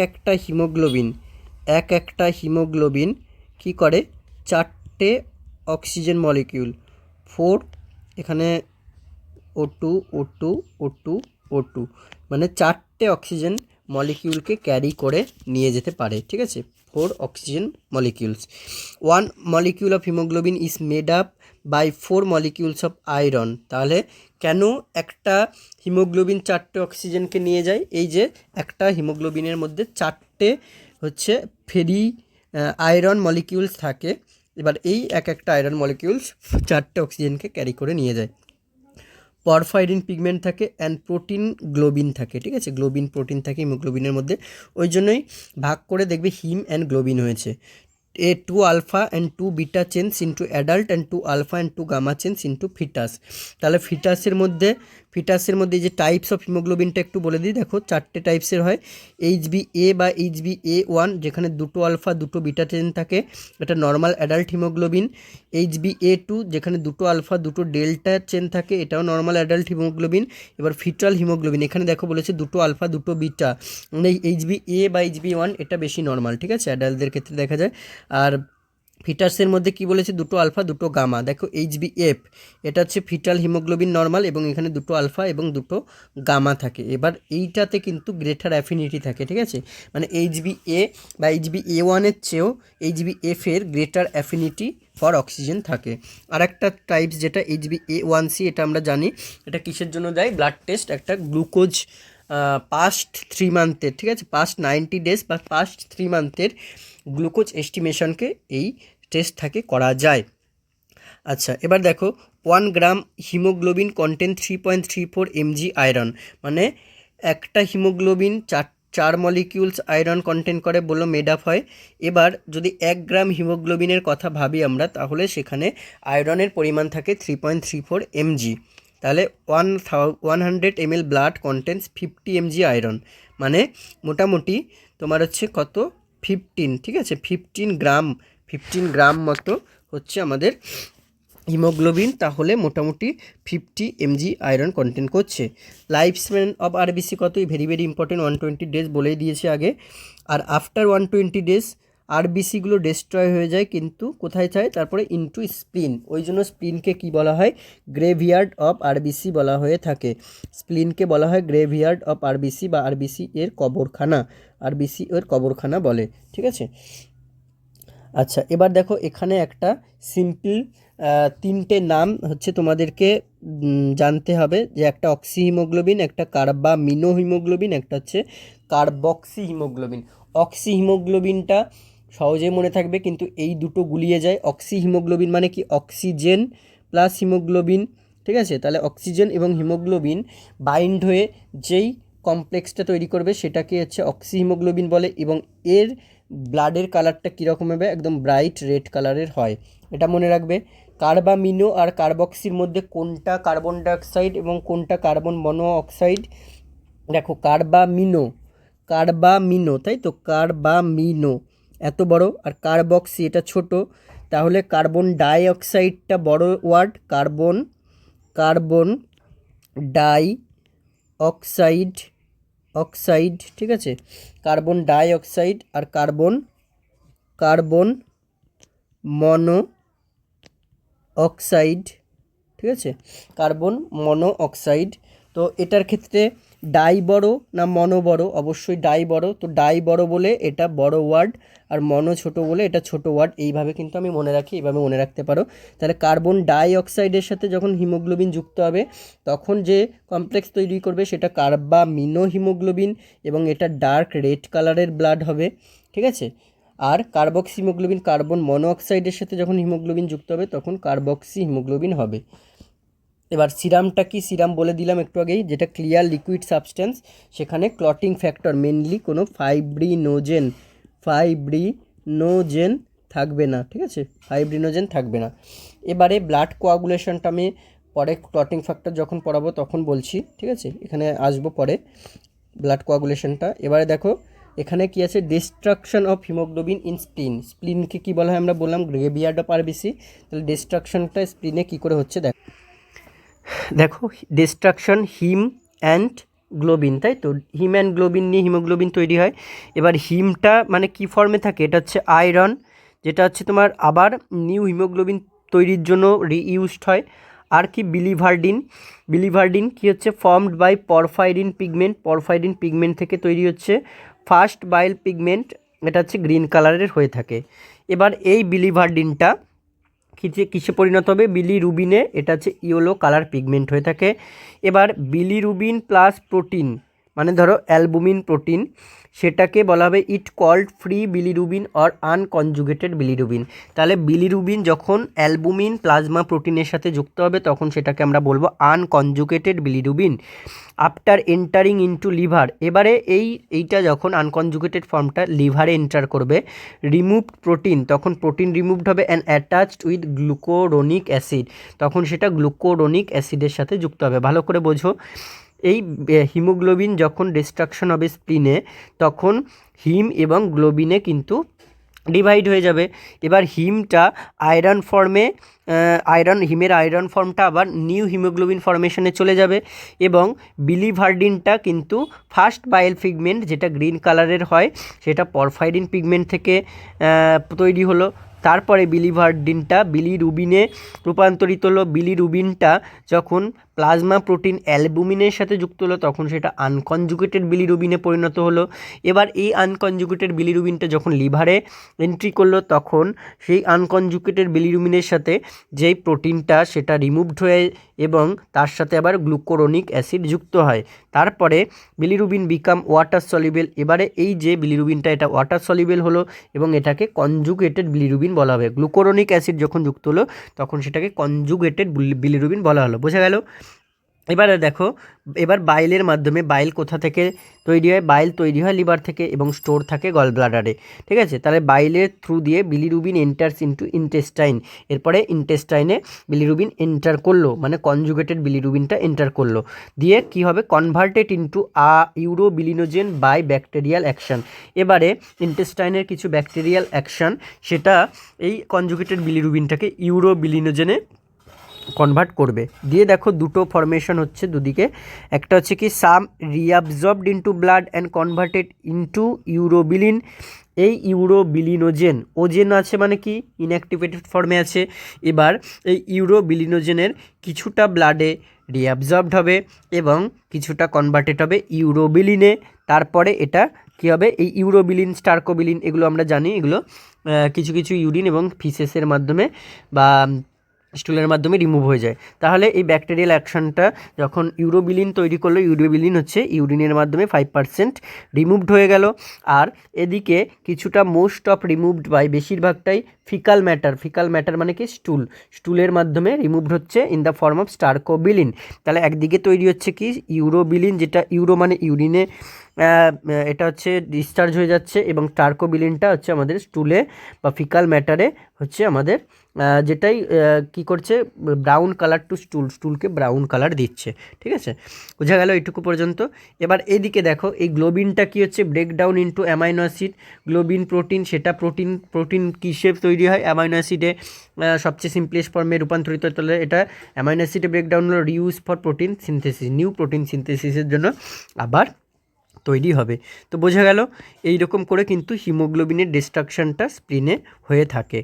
একটা হিমোগ্লোবিন কি করে, 4টে অক্সিজেন মলিকিউল, 4, এখানে O2 মানে 4টে অক্সিজেন মলিকিউলকে ক্যারি করে নিয়ে যেতে পারে, ঠিক আছে, 4 oxygen molecules. 1 molecule of haemoglobin is made up by 4 molecules of iron. তাহলে কেন একটা হিমোগ্লোবিন 4টে অক্সিজেনকে নিয়ে যায়, এই যে একটা হিমোগ্লোবিনের মধ্যে 4টে হচ্ছে ফেরি আয়রন মলিকিউলস থাকে। এবার এই একটা আয়রন মলিকিউলস 4টে অক্সিজেনকে ক্যারি করে নিয়ে যায়। পরফাইরিন পিগমেন্ট থাকে অ্যান্ড প্রোটিন গ্লোবিন থাকে, ঠিক আছে, গ্লোবিন প্রোটিন থাকে হিমোগ্লোবিনের মধ্যে, ওই জন্যই ভাগ করে দেখবে হিম অ্যান্ড গ্লোবিন হয়েছে। 2 alpha and 2 beta chains into adult and 2 alpha and 2 gamma chains into fetus। তাহলে ফিটাসের মধ্যে যে টাইপস অফ হিমোগ্লোবিনটা একটু বলে দিই, দেখো 4টে টাইপসের হয়। HbA বা HbA1, যেখানে 2 আলফা 2 বিটা চেন থাকে, এটা নর্মাল অ্যাডাল্ট হিমোগ্লোবিন। HbA2, যেখানে 2 আলফা 2 ডেল্টা চেন থাকে, এটাও নর্মাল অ্যাডাল্ট হিমোগ্লোবিন। এবার ফিটাল হিমোগ্লোবিন, এখানে দেখো বলেছে 2 আলফা 2 বিটা, মানে HbA বা HbA1 এটা বেশি নর্মাল, ঠিক আছে, অ্যাডাল্টদের ক্ষেত্রে দেখা যায়। আর ফিটাসের মধ্যে কি বলেছে, দুটো আলফা দুটো গামা। দেখো HbF এটা হচ্ছে ফিটাল হিমোগ্লোবিন নর্মাল, এবং এখানে দুটো আলফা এবং দুটো গামা থাকে। এবার এইটাতে কিন্তু গ্রেটার অ্যাফিনিটি থাকে, ঠিক আছে, মানে HbA বা HbA1 চেয়েও HbF এর গ্রেটার অ্যাফিনিটি ফর অক্সিজেন থাকে। আর একটা টাইপস যেটা HbA1c, এটা আমরা জানি এটা কিসের জন্য দেয়, ব্লাড টেস্ট, একটা গ্লুকোজ পাস্ট 3 মান্থের, ঠিক আছে, পাস্ট 90 ডেজ বা পাস্ট 3 মান্থের গ্লুকোজ এস্টিমেশনকে এই টেস্ট থাকে করা যায়। আচ্ছা, এবার দেখো 1 গ্রাম হিমোগ্লোবিন কন্টেন্ট 3.34 mg আয়রন, মানে একটা হিমোগ্লোবিন চার মলিকিউলস আয়রন কন্টেন্ট করে বললো মেড আপ হয়। এবার যদি 1 গ্রাম হিমোগ্লোবিনের কথা ভাবি আমরা, তাহলে সেখানে আয়রনের পরিমাণ থাকে 3.34 mg। তাহলে 100 ml blood contents 50 mg iron, মানে মোটামুটি তোমার হচ্ছে কত, 15, ঠিক আছে, 15 গ্রাম মতো হচ্ছে আমাদের হিমোগ্লোবিন, তাহলে মোটামুটি 50 mg আয়রন কন্টেন্ট করছে। লাইফ স্প্যান অফ আরবিসি কতই, ভেরি ভেরি ইম্পর্টেন্ট, 120 ডেজ বলেই দিয়েছে আগে। আর আফটার 120 ডেজ আরবিসিগুলো ডিস্ট্রয় হয়ে যায়, কিন্তু কোথায় যায়, তারপরে ইনটু স্প্লিন। ওই জন্য স্প্লিনকে কি বলা হয়, গ্রেভিয়ার্ড অফ আরবিসি বলা হয়ে থাকে। স্প্লিনকে বলা হয় গ্রেভিয়ার্ড অফ আরবিসি বা আরবিসি এর কবরখানা, আরবিসি এর কবরখানা বলে, ঠিক আছে। আচ্ছা, এবার দেখো এখানে একটা সিম্পল 3টে নাম হচ্ছে তোমাদেরকে জানতে হবে, যে একটা অক্সি হিমোগ্লোবিন, একটা কার্বামিনো হিমোগ্লোবিন, একটা হচ্ছে কার্বক্সি হিমোগ্লোবিন। অক্সি হিমোগ্লোবিনটা সহজেই মনে থাকবে, কিন্তু এই দুটো গুলিয়ে যায়। অক্সি হিমোগ্লোবিন মানে কি, অক্সিজেন প্লাস হিমোগ্লোবিন, ঠিক আছে, তাহলে অক্সিজেন এবং হিমোগ্লোবিন বাইন্ড হয়ে যেই কমপ্লেক্সটা তৈরি করবে সেটাকে হচ্ছে অক্সি হিমোগ্লোবিন বলে, এবং এর ব্লাডের কালারটা কীরকম হবে, একদম ব্রাইট রেড কালারের হয়, এটা মনে রাখবে। কার্বামিনো আর কার্বক্সির মধ্যে কোনটা কার্বন ডাইঅক্সাইড এবং কোনটা কার্বন মনোঅক্সাইড, দেখো কার্বামিনো, তাই তো, কার্বামিনো এত বড়, আর কার্বক্সি এটা ছোট, তাহলে কার্বন ডাইঅক্সাইডটা বড় ওয়ার্ড, কার্বন ডাই অক্সাইড, ঠিক আছে, কার্বন ডাই অক্সাইড আর কার্বন মনো অক্সাইড, ঠিক আছে, কার্বন মনো অক্সাইড। তো এটার ক্ষেত্রে ডাই বড় না মনো বড়, অবশ্যই ডাই বড়, তো ডাই বড় বলে এটা বড় ওয়ার্ড, আর মনো ছোট বলে এটা ছোট ওয়ার্ড। এইভাবে কিন্তু আমি মনে রাখি, এইভাবে মনে রাখতে পারো। তাহলে কার্বন ডাই অক্সাইডের সাথে যখন হিমোগ্লোবিন যুক্ত হবে, তখন যে কমপ্লেক্স তৈরি করবে সেটা কার্বামিনো হিমোগ্লোবিন, এবং এটা ডার্ক রেড কালারের ব্লাড হবে, ঠিক আছে। আর কার্বক্সি হিমোগ্লোবিন কার্বন মনোঅক্সাইডের সাথে যখন হিমোগ্লোবিন যুক্ত হবে, তখন কার্বক্সি হিমোগ্লোবিন হবে। এবার সিরামটা কি, সিরাম বলে দিলাম একটু আগেই, যেটা ক্লিয়ার লিকুইড সাবস্টেন্স, সেখানে ক্লটিং ফ্যাক্টর মেনলি কোনো ফাইব্রিনোজেন থাকবে না, ঠিক আছে, ফাইব্রিনোজেন থাকবে না। এবারে ব্লাড কোয়াগুলেশনটা আমি পরে ক্লটিং ফ্যাক্টর যখন পড়াবো তখন বলছি, ঠিক আছে, এখানে আসবো পরে ব্লাড কোয়াগুলেশনটা। এবারে দেখো এখানে কি আছে, ডিস্ট্রাকশন অফ হিমোগ্লোবিন ইন স্প্লিনকে কি বলা হয়, আমরা বললাম গ্রেভিয়ার্ড অফ আরবিসি। তাহলে ডিস্ট্রাকশনটা স্প্লিনে কি করে হচ্ছে, দেখো ডিস্ট্রাকশন হিম অ্যান্ড গ্লোবিন, তাই তো, হিম অ্যান্ড গ্লোবিন নিয়ে হিমোগ্লোবিন তৈরি হয়। এবার হিমটা মানে কি ফর্মে থাকে, এটা হচ্ছে আয়রন, যেটা হচ্ছে তোমার আবার নিউ হিমোগ্লোবিন তৈরির জন্য রিইউজড হয়। আর কি, বিলিভার্ডিন কি হচ্ছে, ফর্মড বাই পরফাইরিন পিগমেন্ট থেকে তৈরি হচ্ছে, ফার্স্ট বাইল পিগমেন্ট, এটা হচ্ছে গ্রিন কালারের হয়ে থাকে। এবার এই বিলিভার্ডিনটা কিসে পরিণত হবে, বিলিরুবিনে, এটা হচ্ছে ইয়েলো কালার পিগমেন্ট হয়ে থাকে। এবার বিলিরুবিন প্লাস প্রোটিন, মানে ধরো অ্যালবুমিন প্রোটিন, সেটাকে বলা হবে it called free bilirubin or unconjugated bilirubin. তাহলে বিলিরুবিন যখন অ্যালবুমিন প্লাজমা প্রোটিনের সাথে যুক্ত হবে, তখন সেটাকে আমরা বলবো unconjugated bilirubin. After entering into liver, এবারে এইটা যখন আনকনজুগেটেড ফর্মটা লিভারে এন্টার করবে, রিমুভড প্রোটিন, তখন প্রোটিন রিমুভড হবে and attached with glucuronic acid, তখন সেটা গ্লুকোরোনিক অ্যাসিডের সাথে যুক্ত হবে। ভালো করে বোঝো, এই হিমোগ্লোবিন যখন ডিস্ট্রাকশন হবে স্প্লিনে, তখন হিম এবং গ্লোবিনে কিন্তু ডিভাইড হয়ে যাবে। এবার হিমটা আয়রন ফর্মে, হিমের আয়রন ফর্মটা আবার নিউ হিমোগ্লোবিন ফর্মেশনে চলে যাবে, এবং বিলিভার্ডিনটা কিন্তু ফার্স্ট বাইল পিগমেন্ট যেটা গ্রিন কালারের হয়, সেটা পরফাইরিন পিগমেন্ট থেকে তৈরি হলো, তারপরে বিলিভার্ডিনটা বিলিরুবিনে রূপান্তরিত হলো। বিলিরুবিনটা যখন প্লাজমা প্রোটিন অ্যালবুমিনের সাথে যুক্ত হলো তখন সেটা আনকনজুগেটেড বিলিরুবিনে পরিণত হলো। এবার এই আনকনজুগেটেড বিলিরুবিনটা যখন লিভারে এন্ট্রি করলো তখন সেই আনকনজুগেটেড বিলিরুবিনের সাথে যেই প্রোটিনটা সেটা রিমুভড হয়ে এবং তার সাথে আবার গ্লুকোরোনিক অ্যাসিড যুক্ত হয়। তারপরে বিলিরুবিন বিকাম ওয়াটার সলিউবল। এবারে এই যে বিলিরুবিনটা এটা ওয়াটার সলিউবল হলো এবং এটাকে কনজুগেটেড বিলিরুবিন বলা হবে। গ্লুকোরোনিক অ্যাসিড যখন যুক্ত হলো তখন সেটাকে কনজুগেটেড বিলিরুবিন বলা হলো। বোঝা গেল? এবারে দেখো, এবার বাইলের মাধ্যমে, বাইল কোথা থেকে তৈরি হয়? বাইল তৈরি হয় লিভার থেকে এবং স্টোর থাকে গল ব্লাডারে। ঠিক আছে, তাহলে বাইলের থ্রু দিয়ে বিলিরুবিন এন্টার্স ইনটু ইন্টেস্টাইন। এরপরে ইন্টেস্টাইনে বিলিরুবিন এন্টার করলো, মানে কনজুগেটেড বিলিরুবিনটা এন্টার করলো, দিয়ে কি হবে? Converted into urobilinogen by bacterial action. এবারে ইন্টেস্টাইনের কিছু ব্যাকটেরিয়াল অ্যাকশন সেটা এই কনজুগেটেড বিলিরুবিনটাকে ইউরোবিলিনোজেনে কনভার্ট করবে। দিয়ে দেখো দুটো ফরমেশন হচ্ছে দুদিকে। একটা হচ্ছে কি some reabsorbed into blood and converted into urobilin. এই ইউরোবিলিনোজেন, ওজেন আছে মানে কি ইনঅ্যাক্টিভেটেড ফর্মে আছে। এবার এই ইউরোবিলিনোজেনের কিছুটা ব্লাডে রিঅ্যাবজর্বড হবে এবং কিছুটা কনভার্টেড হবে ইউরোবিলিনে। তারপরে এটা কী হবে? এই ইউরোবিলিন, স্টার্কোবিলিন এগুলো আমরা জানি, এগুলো কিছু কিছু ইউরিন এবং ফিসেসের মাধ্যমে বা স্টুলের মাধ্যমে রিমুভ হয়ে যায়। তাহলে এই ব্যাকটেরিয়াল অ্যাকশনটা যখন ইউরোবিলিন তৈরি করলো, ইউরোবিলিন হচ্ছে ইউরিনের মাধ্যমে 5% রিমুভড হয়ে গেল। আর এদিকে কিছুটা মোস্ট অফ রিমুভড বাই, বেশিরভাগটাই ফিকাল ম্যাটার। ফিকাল ম্যাটার মানে কি স্টুলের মাধ্যমে রিমুভড হচ্ছে ইন দ্য ফর্ম অফ স্টার্কোবিলিন। তাহলে একদিকে তৈরি হচ্ছে কি ইউরোবিলিন, যেটা ইউরো মানে ইউরিনে এটা হচ্ছে ডিসচার্জ হয়ে যাচ্ছে, এবং স্টার্কোবিলিনটা হচ্ছে আমাদের স্টুলে বা ফিকাল ম্যাটারে হচ্ছে আমাদের যেটাই কি করছে, ব্রাউন কালার টু স্টুলকে ব্রাউন কালার দিচ্ছে। ঠিক আছে, বোঝা গেল এইটুকু পর্যন্ত। এবার এদিকে দেখো, এই গ্লোবিনটা কি হচ্ছে? Breakdown into amino acid. Globin protein, সেটা প্রোটিন কিসে তৈরি হয়? অ্যামাইনো অ্যাসিডে সবচেয়ে সিম্পলেস্ট ফর্মে রূপান্তরিত হলে এটা অ্যামাইনো অ্যাসিডে ব্রেকডাউন হলো, reuse for protein synthesis, new protein সিনথেসিসের জন্য আবার তৈরি হবে। তো বোঝা গেল এই রকম করে কিন্তু হিমোগ্লোবিনের ডিস্ট্রাকশনটা স্প্লিনে হয়ে থাকে।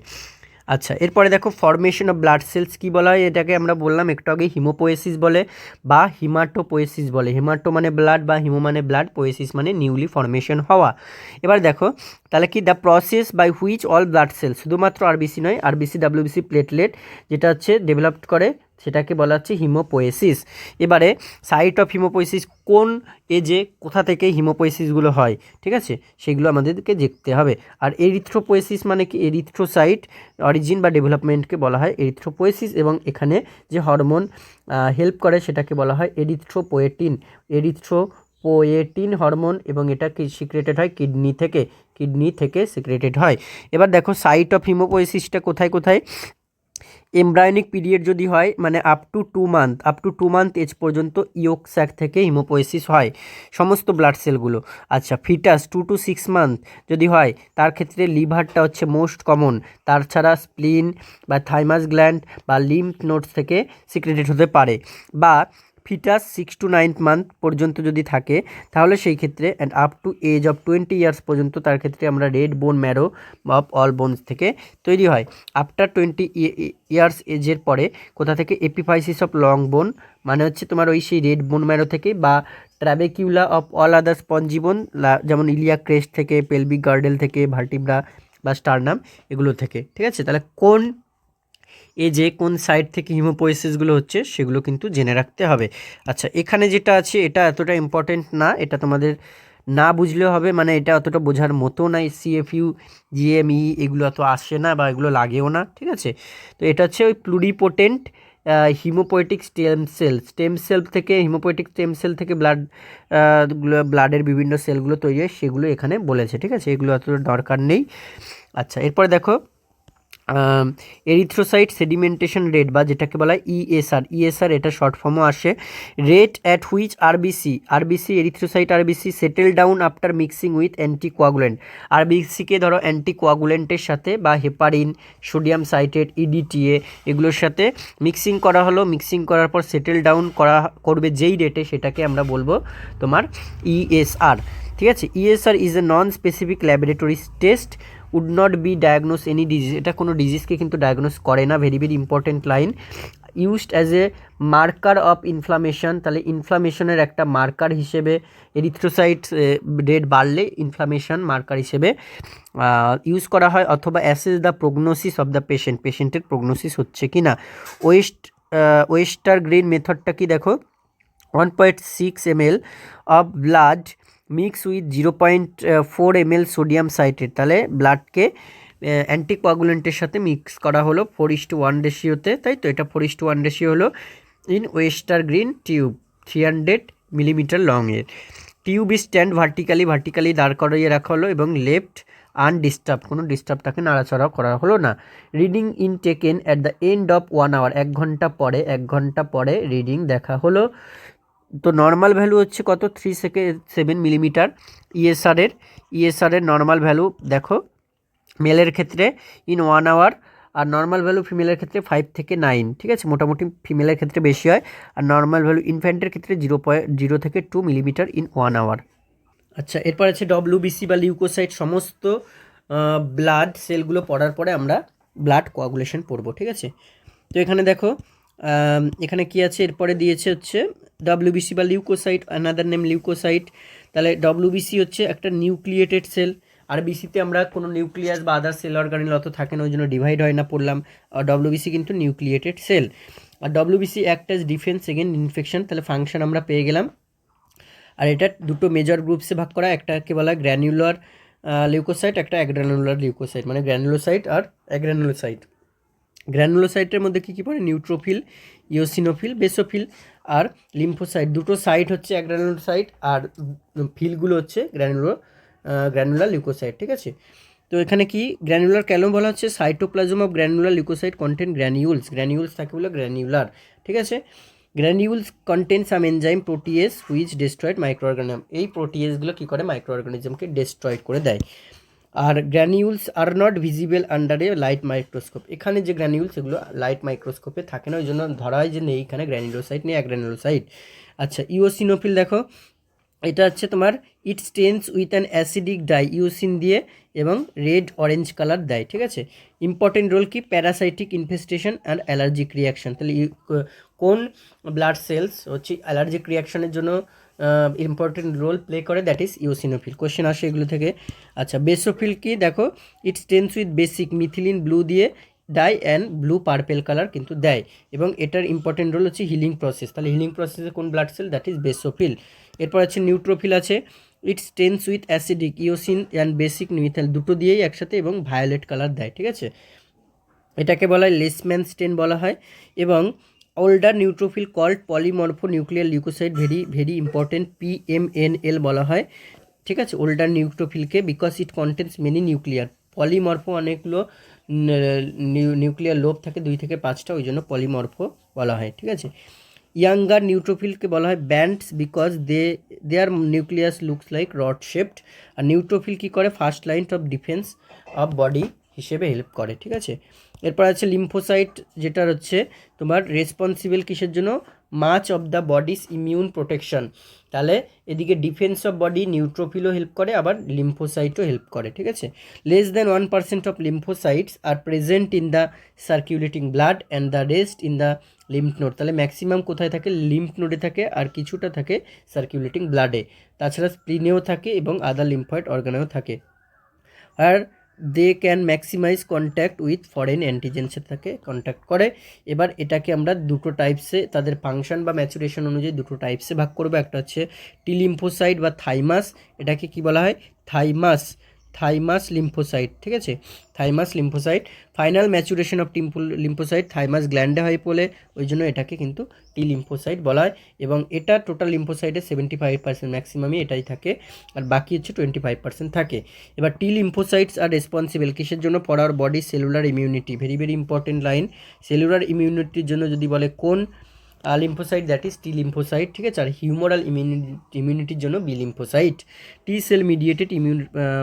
আচ্ছা, এরপরে দেখো ফরমেশন অফ ব্লাড সেলস কী বলা হয়? এটাকে আমরা বললাম একটু আগে হিমোপোয়েসিস বলে বা হিমাটোপোয়েসিস বলে। হিমাটো মানে ব্লাড বা হিমো মানে ব্লাড, পোয়েসিস মানে নিউলি ফরমেশন হওয়া। এবার দেখো তাহলে কি the process by which all blood cells, শুধুমাত্র আরবিসি নয়, আরবিসি ডাব্লিউবিসি প্লেটলেট যেটা হচ্ছে ডেভেলপড করে সেটাকে বলা হচ্ছে হিমোপোয়েসিস। এবারে সাইট অফ হিমোপোয়েসিস, কোন এজে কোথা থেকে হিমোপোয়েসিসগুলো হয়, ঠিক আছে, সেগুলো আমাদেরকে দেখতে হবে। আর এরিথ্রোপোয়েসিস মানে কি এরিথ্রোসাইট অরিজিন বা ডেভেলপমেন্টকে বলা হয় এরিথ্রোপোয়েসিস, এবং এখানে যে হরমোন হেল্প করে সেটাকে বলা হয় এরিথ্রোপোয়েটিন হরমোন, এবং এটা কি সিক্রেটেড হয় কিডনি থেকে সিক্রেটেড হয়। এবার দেখো সাইট অফ হিমোপোয়েসিসটা কোথায় কোথায়? এমব্রায়োনিক পিরিয়ড যদি হয়, মানে আপ টু 2 মান্থ এজ পর্যন্ত ইয়োক স্যাক থেকে হিমোপোয়েসিস হয় সমস্ত ব্লাড সেলগুলো। আচ্ছা, ফিটাস 2 to 6 মান্থ যদি হয় তার ক্ষেত্রে লিভারটা হচ্ছে মোস্ট কমন, তাছাড়া স্প্লিন বা থাইমাস গ্ল্যান্ড বা লিম্ফ নোডস থেকে সিক্রেটেড হতে পারে। বা ফিটাস 6 to 9 মান্থ পর্যন্ত যদি থাকে তাহলে সেই ক্ষেত্রে and up to age of 20 years পর্যন্ত তার ক্ষেত্রে আমরা red bone marrow of all bones থেকে তৈরি হয়। আফটার 20 ইয়ার্স এজের পরে কোথা থেকে? এপিফাইসিস অফ লং বোন, মানে হচ্ছে তোমার ওই সেই রেড বোন ম্যারো থেকে, বা ট্রাবেকিউলা অফ অল আদার স্পঞ্জি বোন, যেমন ইলিয়াক ক্রেস্ট থেকে, পেলভিক গার্ডেল থেকে, ভার্টিব্রা বা স্টারনাম এগুলো থেকে। ঠিক আছে, তাহলে কোন এজে কোন সাইড থেকে হিমোপোয়েসিসগুলো হচ্ছে সেগুলো কিন্তু জেনে রাখতে হবে। আচ্ছা, এখানে যেটা আছে এটা এতটা ইম্পর্টেন্ট না, এটা তোমাদের না বুঝলেও হবে, মানে এটা অতটা বোঝার মতো না। সিএফইউ জিএমই এগুলো অত আসে না বা এগুলো লাগেও না। ঠিক আছে, তো এটা হচ্ছে ওই প্লুরিপোটেন্ট হিমোপোয়েটিক স্টেম সেল থেকে, হিমোপোয়েটিক স্টেম সেল থেকে ব্লাডের বিভিন্ন সেলগুলো তৈরি হয়, সেগুলো এখানে বলেছে। ঠিক আছে, এগুলো অতটা দরকার নেই। আচ্ছা, এরপরে দেখো এরিথ্রোসাইট সেডিমেন্টেশন রেট বা যেটাকে বলা হয় ইএসআর, এটা শর্ট ফর্মও আসে। Rate at which RBC erythrocyte RBC settle down after mixing with anticoagulant. আরবিসিকে ধরো অ্যান্টিকোয়াগুলেন্টের সাথে বা হেপারিন, সোডিয়াম সাইট্রেট, ইডিটিএ এগুলোর সাথে মিক্সিং করা হলো, মিক্সিং করার পর সেটেল ডাউন করবে যেই রেটে সেটাকে আমরা বলবো তোমার ইএসআর। ঠিক আছে, ESR is a non specific laboratory test would not be diagnose any disease, এটা কোনো ডিজিজকে কিন্তু ডায়াগনোস করে না, very very important line. Used as a marker of inflammation, তাহলে ইনফ্লামেশনের একটা মার্কার হিসেবে এরিথ্রোসাইট রেট বাড়লে ইনফ্লামেশন মার্কার হিসেবে ইউজ করা হয়, অথবা assess the prognosis of the পেশেন্টের প্রগনোসিস হচ্ছে কি না। ওয়েস্টার গ্রিন মেথডটা কি দেখো, 1.6 ml of blood mix with 0.4 ml sodium citrate, তাহলে ব্লাডকে অ্যান্টিকোয়াগুলেন্টের সাথে মিক্স করা হলো 4:1 রেশিওতে, তাই তো এটা 4:1 রেশিও হলো in Westergren tube 300 millimetre লংয়ের। টিউব স্ট্যান্ড ভার্টিক্যালি দাঁড় করিয়ে রাখা হলো এবং লেফট আনডিস্টার্ব, কোনো ডিস্টার্ব তাকে নাড়াচাড়া করা হলো না। Reading in taken at the end of 1 hour, 1 ঘন্টা পরে রিডিং দেখা হলো। তো নর্মাল ভ্যালু হচ্ছে কত, 3 থেকে 7 মিলিমিটার ইএসআরের নর্মাল ভ্যালু দেখো মেলের ক্ষেত্রে ইন 1 hour, আর নর্মাল ভ্যালু ফিমেলের ক্ষেত্রে 5 থেকে 9, ঠিক আছে, মোটামুটি ফিমেলের ক্ষেত্রে বেশি হয়, আর নর্মাল ভ্যালু ইনফ্যান্টের ক্ষেত্রে 0.0 থেকে 2 মিলিমিটার ইন 1 hour। আচ্ছা, এরপর আছে ডব্লিউবিসি বা লিউকোসাইট, সমস্ত ব্লাড সেলগুলো পড়ার পরে আমরা ব্লাড কোয়াগুলেশন পড়বো, ঠিক আছে। তো এখানে দেখো এখানে কি আছে, এরপরে দিয়েছে হচ্ছে ডব্লিউবিসি বা লিউকোসাইট, অ্যানাদার নেম লিউকোসাইট। তাহলে ডব্লিউবিসি হচ্ছে একটা নিউক্লিয়েটেড সেল, আর বিসিতে আমরা কোনো নিউক্লিয়াস বা আদার সেল অর্গানিল অত থাকে না, ওই জন্য ডিভাইড হয় না পড়লাম। আর ডব্লিউবিসি কিন্তু নিউক্লিয়েটেড সেল, আর WBC act as defence against infection, তাহলে ফাংশন আমরা পেয়ে গেলাম। আর এটা দুটো মেজর গ্রুপসে ভাগ করা, একটাকে বলা হয় গ্র্যানুলার লিউকোসাইট, একটা অ্যাগ্রানুলার লিউকোসাইট, মানে গ্র্যানুলোসাইট আর অ্যাগ্রানুলোসাইট। গ্র্যানুলোসাইটের মধ্যে কী কী পড়ে, নিউট্রোফিল, ইওসিনোফিল, বেসোফিল আর লিম্ফোসাইট, দুটো সাইট হচ্ছে অ্যাগ্রানুলোসাইট আর ফিলগুলো হচ্ছে গ্র্যানুলার লিউকোসাইট, ঠিক আছে। তো এখানে কি গ্র্যানুলার কেন বলা হচ্ছে, cytoplasm of granular leukocyte contain granules থাকে বলে গ্র্যানুলার, ঠিক আছে। Granules contain some enzyme protease which destroyed microorganism, এই প্রোটিয়েসগুলো কী করে, মাইক্রো অর্গানিজমকে ডেস্ট্রয়েড করে দেয়। আর granules are not visible under a light microscope, এখানে যে গ্র্যানিউলস এগুলো লাইট মাইক্রোস্কোপে থাকে না, ওই জন্য ধরা হয় যে নেই এখানে গ্র্যানুলোসাইট নেই, অ্যাগ্রানুলোসাইট। আচ্ছা, ইওসিনোফিল দেখো, এটা হচ্ছে তোমার ইট stains with an acidic die, ইউসিন দিয়ে এবং রেড অরেঞ্জ কালার দেয়, ঠিক আছে। ইম্পর্টেন্ট রোল কি, parasitic infestation and allergic reaction, তাহলে কোন ব্লাড সেলস হচ্ছে অ্যালার্জিক রিয়াকশনের জন্য ইম্পর্টেন্ট রোল প্লে করে, দ্যাট ইজ ইওসিনোফিল, কোশ্চেন আসে এগুলো থেকে। আচ্ছা, বেসোফিল কি দেখো, ইট stains with basic methylene blue দিয়ে die and blue purple colour কিন্তু দেয়, এবং এটার ইম্পর্টেন্ট রোল হচ্ছে হিলিং প্রসেস, তাহলে হিলিং প্রসেসে কোন blood cell, that is basophil. এরপর আছে নিউট্রোফিল আছে, it stains with acidic eosin and basic methyl, দুটো দিয়েই একসাথে এবং ভায়োলেট কালার দেয়, ঠিক আছে, এটাকে বলা হয় লেসম্যান স্টেন বলা হয়। এবং older neutrophil called polymorphonuclear leukocyte, very very important, PMNL বলা হয়, ঠিক আছে, ওল্ডার নিউট্রোফিলকে, because it contains many nuclear, polymorpho অনেকগুলো নিউক্লিয়ার লোভ থাকে 2 থেকে 5টা, ওই জন্য পলিমরফো বলা হয়, ঠিক আছে। ইয়াঙ্গার নিউট্রোফিলকে বলা হয় bands, because their nucleus looks like rod shaped. আর নিউট্রোফিল কী করে, first line of defence of body হিসেবে হেল্প করে, ঠিক আছে। এরপর আছে লিম্ফোসাইট, যেটা হচ্ছে তোমার রেসপন্সিবল কিসের জন্য, much of the body's immune protection, তাহলে এদিকে ডিফেন্স অফ বডি নিউট্রোফিলও হেল্প করে, আবার লিম্ফোসাইটও হেল্প করে, ঠিক আছে। Less than 1% of lymphocytes are present in the circulating blood and the rest in the lymph node, তাহলে ম্যাক্সিমাম কোথায় থাকে, লিম্ফ নোডে থাকে, আর কিছুটা থাকে সার্কুলেটিং ব্লাডে, তাছাড়া স্প্লিনেও থাকে এবং আদার লিম্ফয়েড অর্গানেও থাকে। আর they can maximize contact with foreign অ্যান্টিজেন্সের থাকে কন্ট্যাক্ট করে। এবার এটাকে আমরা দুটো টাইপসে, তাদের ফাংশন বা ম্যাচুরেশন অনুযায়ী দুটো টাইপসে ভাগ করবো, একটা হচ্ছে টি লিম্ফোসাইট বা থাইমাস, এটাকে কি বলা হয়, থাইমাস লিম্ফোসাইট, ঠিক আছে, thymus lymphocyte. Final maturation of lymphocyte thymus গ্ল্যান্ডে হয় বলে, ওই জন্য এটাকে কিন্তু টি লিম্ফোসাইট বলা হয়, এবং এটা টোটাল লিম্ফোসাইটের 75% ম্যাক্সিমামই এটাই থাকে, আর বাকি হচ্ছে 25% থাকে। এবার টি লিম্ফোসাইটস আর রেসপন্সিবল কিসের জন্য, for our body cellular immunity, very very important line, cellular ইমিউনিটির জন্য যদি বলে কোন lymphocyte, that is T lymphocyte, ঠিক আছে। আর হিউমোরাল ইমিউনিটির জন্য B lymphocyte. T cell mediated immune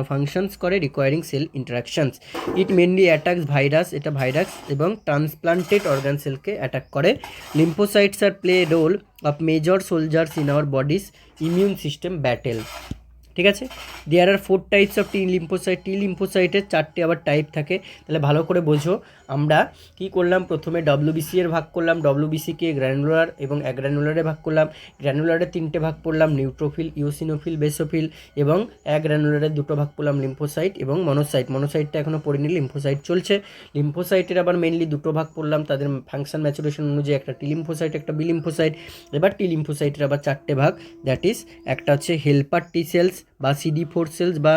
functions করে requiring cell interactions. It mainly attacks virus, এটা ভাইরাস এবং ট্রান্সপ্লান্টেড অর্গান সেলকে অ্যাটাক করে। Lymphocytes are play role of major soldiers in our body's immune system battle. ঠিক আছে। There R 4 types of T lymphocyte. টি লিম্ফোসাইটের 4টে আবার type থাকে, তাহলে ভালো করে বোঝো। আমরা কি করলাম, প্রথমে ডব্লিউবিসি এর ভাগ করলাম, ডব্লিউবিসিকে গ্র্যানুলার এবং অ্যাগ্র্যানুলারে ভাগ করলাম। গ্র্যানুলারে 3টে ভাগ করলাম, নিউট্রোফিল, ইওসিনোফিল, বেসোফিল, এবং অ্যাগ্র্যানুলারে 2টো ভাগ করলাম, লিম্ফোসাইট এবং মনোসাইট। মনোসাইটটা এখনও পড়িনি, লিম্ফোসাইট চলছে। লিম্ফোসাইটের আবার মেনলি 2টো ভাগ করলাম, তাদের ফাংশন ম্যাচুরেশন অনুযায়ী, একটা টি লিম্ফোসাইট, একটা বি লিম্ফোসাইট। এবার টি লিম্ফোসাইটের আবার 4টে ভাগ, দ্যাট ইজ একটা হচ্ছে হেল্পার টি সেলস বা CD4 সেলস বা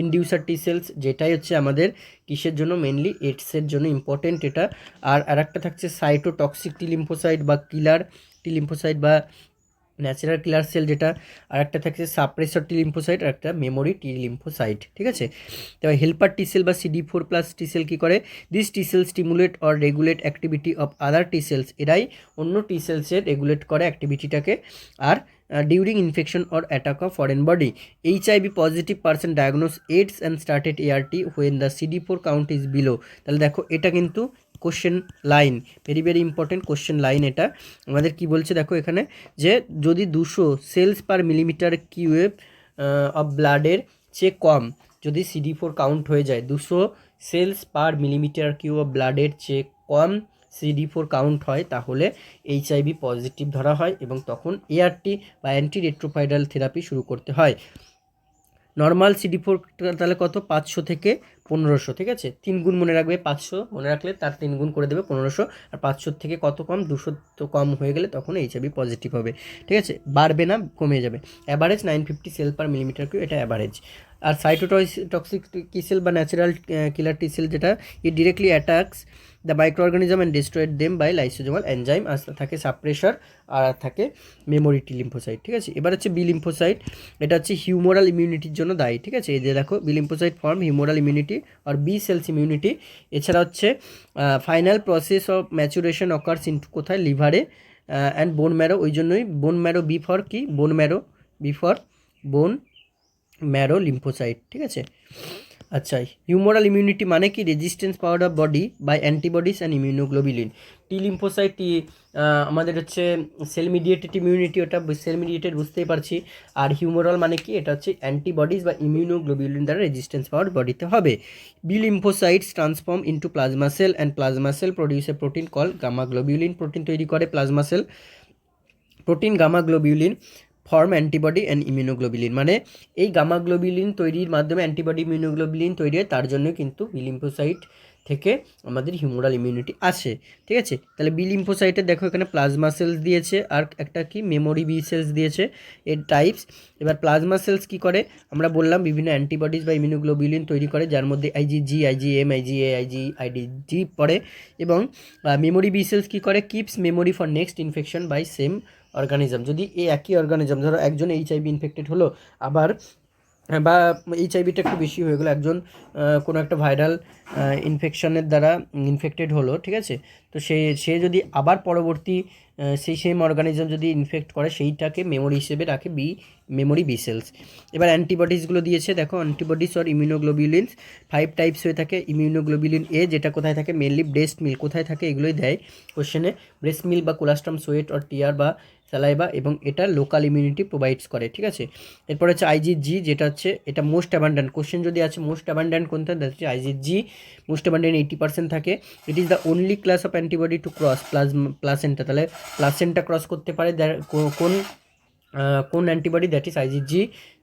ইনডিউসার টি সেলস, যেটাই হচ্ছে আমাদের কিসের জন্য, মেনলি এইডসের জন্য ইম্পর্টেন্ট এটা। আর একটা থাকছে সাইটোটক্সিক টি লিম্ফোসাইট বা কিলার টি লিম্ফোসাইট বা ন্যাচারাল কিলার সেল যেটা। আর একটা থাকছে সাপ্রেসর টি লিম্ফোসাইট, আর একটা মেমোরি টি লিম্ফোসাইট, ঠিক আছে। তবে হেল্পার টি সেল বা CD4+ টি সেল কী করে, this T cell stimulate or regulate activity of other T cells, এরাই অন্য টি সেলসের রেগুলেট করে অ্যাক্টিভিটিটাকে। আর during infection or attack of foreign body, HIV positive person diagnose AIDS and started ART when the CD4 count is below. তাহলে দেখো এটা কিন্তু question line, very very important question line. এটা আমাদের কি বলছে দেখো এখানে, যে যদি 200 cells per millimetre cube of ব্লাডের চেয়ে কম, যদি CD4 কাউন্ট হয়ে যায় 200 cells per millimetre cube of ব্লাডের চেয়ে কম CD4 কাউন্ট হয়, তাহলে HIV পজিটিভ ধরা হয় এবং তখন ART বা অ্যান্টি রেট্রোভাইরাল থেরাপি শুরু করতে হয়। নর্মাল CD4 তাহলে কত, 500 থেকে 1500, ঠিক আছে। 3 গুণ মনে রাখবে, 500 মনে রাখলে তার 3 গুণ করে দেবে 1500, আর 500 থেকে কত কম, 200 তো কম হয়ে গেলে তখন HIV পজিটিভ হবে, ঠিক আছে। বাড়বে না, কমে যাবে। Average 950 cell per millimetre cube, এটা অ্যাভারেজ। আর সাইটোটক্সিক টি সেল বা ন্যাচারাল কিলার টি সেল যেটা, it directly attacks the microorganism and destroyed them by lysosomal enzyme. আর থাকে সাপ্রেসার, আর থাকে মেমোরি টি লিম্ফোসাইট, ঠিক আছে। এবার হচ্ছে বি লিম্ফোসাইট, এটা হচ্ছে হিউমোরাল ইমিউনিটির জন্য দায়ী, ঠিক আছে। এই যে দেখো, B lymphocyte form humoral immunity আর বি সেলস ইমিউনিটি। এছাড়া হচ্ছে final process of maturation occurs into কোথায়, লিভারে অ্যান্ড বোন ম্যারো। ওই জন্যই বোন ম্যারো, বি ফর কি, bone marrow, B for bone marrow lymphocyte, ঠিক আছে। আচ্ছা, হিউমোরাল ইমিউনিটি মানে কি, resistance power of body by antibodies and immunoglobulin. T lymphocyte আমাদের হচ্ছে সেল মিডিয়েটেড ইমিউনিটি, ওটা সেল মিডিয়েটেড বুঝতেই পারছি। আর হিউমোরাল মানে কি, এটা হচ্ছে অ্যান্টিবডিস বা ইমিউনোগ্লোবিলিন দ্বারা রেজিস্ট্যান্স পাওয়ার বডিতে হবে। B lymphocytes transform into plasma cell and plasma cell produce a protein call gamma globulin. Protein তৈরি করে plasma cell, protein gamma globulin form antibody and immunoglobulin. মানে এই গামা গ্লোবিউলিন তৈরির মাধ্যমে অ্যান্টিবডি ইমিউনোগ্লোবিলিন তৈরি হয়, তার জন্য কিন্তু বি লিম্ফোসাইট থেকে আমাদের হিউমোরাল ইমিউনিটি আসে, ঠিক আছে। তাহলে বি লিম্ফোসাইটে দেখো এখানে প্লাজমা সেলস দিয়েছে, আর একটা কি মেমোরি বি সেলস দিয়েছে, এর টাইপস। এবার প্লাজমা সেলস কি করে, আমরা বললাম বিভিন্ন অ্যান্টিবডিজ বা ইমিউনোগ্লোবিলিন তৈরি করে, যার মধ্যে IgG, IgM, IgA, IgG পড়ে। এবং মেমোরি বি সেলস কী করে, keeps memory for next infection by same organism. যদি এই একই অর্গানিজম, ধরো একজন HIV ইনফেক্টেড হলো, আবার বা HIVটা একটু বেশি হয়ে গেলো, একজন কোনো একটা ভাইরাল ইনফেকশনের দ্বারা ইনফেক্টেড হলো, ঠিক আছে। তো সে যদি আবার পরবর্তী সেই সেম অর্গানিজম যদি ইনফেক্ট করে, সেইটাকে মেমোরি হিসেবে রাখে মেমোরি বি সেলস। এবার অ্যান্টিবডিসগুলো দিয়েছে, দেখো অ্যান্টিবডিস অর ইমিউনোগ্লোবিউলিনস 5 টাইপস হয়ে থাকে। ইমিউনোগ্লোবিউলিন এ, যেটা কোথায় থাকে, মেনলি ব্রেস্ট মিল্ক, কোথায় থাকে এগুলোই দেয় কোশ্চেনে, ব্রেস্ট মিল্ক বা কোলাস্ট্রাম, সোয়েট অর টিয়ার বা স্যালাইভা, এবং এটা লোকাল ইমিউনিটি প্রোভাইডস করে, ঠিক আছে। এরপর হচ্ছে IgG, যেটা হচ্ছে এটা মোস্ট অ্যাবান্ডেন্ট, কোশ্চেন যদি আছে মোস্ট অ্যাবান্ডেন্ট কোনটা, দ্যাট হচ্ছে IgG। মোস্ট অ্যাবান্ডেন্ট 80% থাকে। It is the only class of antibody to cross placenta. তাহলে প্লাসেন্টা ক্রস করতে পারে কোন অ্যান্টিবডি, দ্যাট ইজ IgG,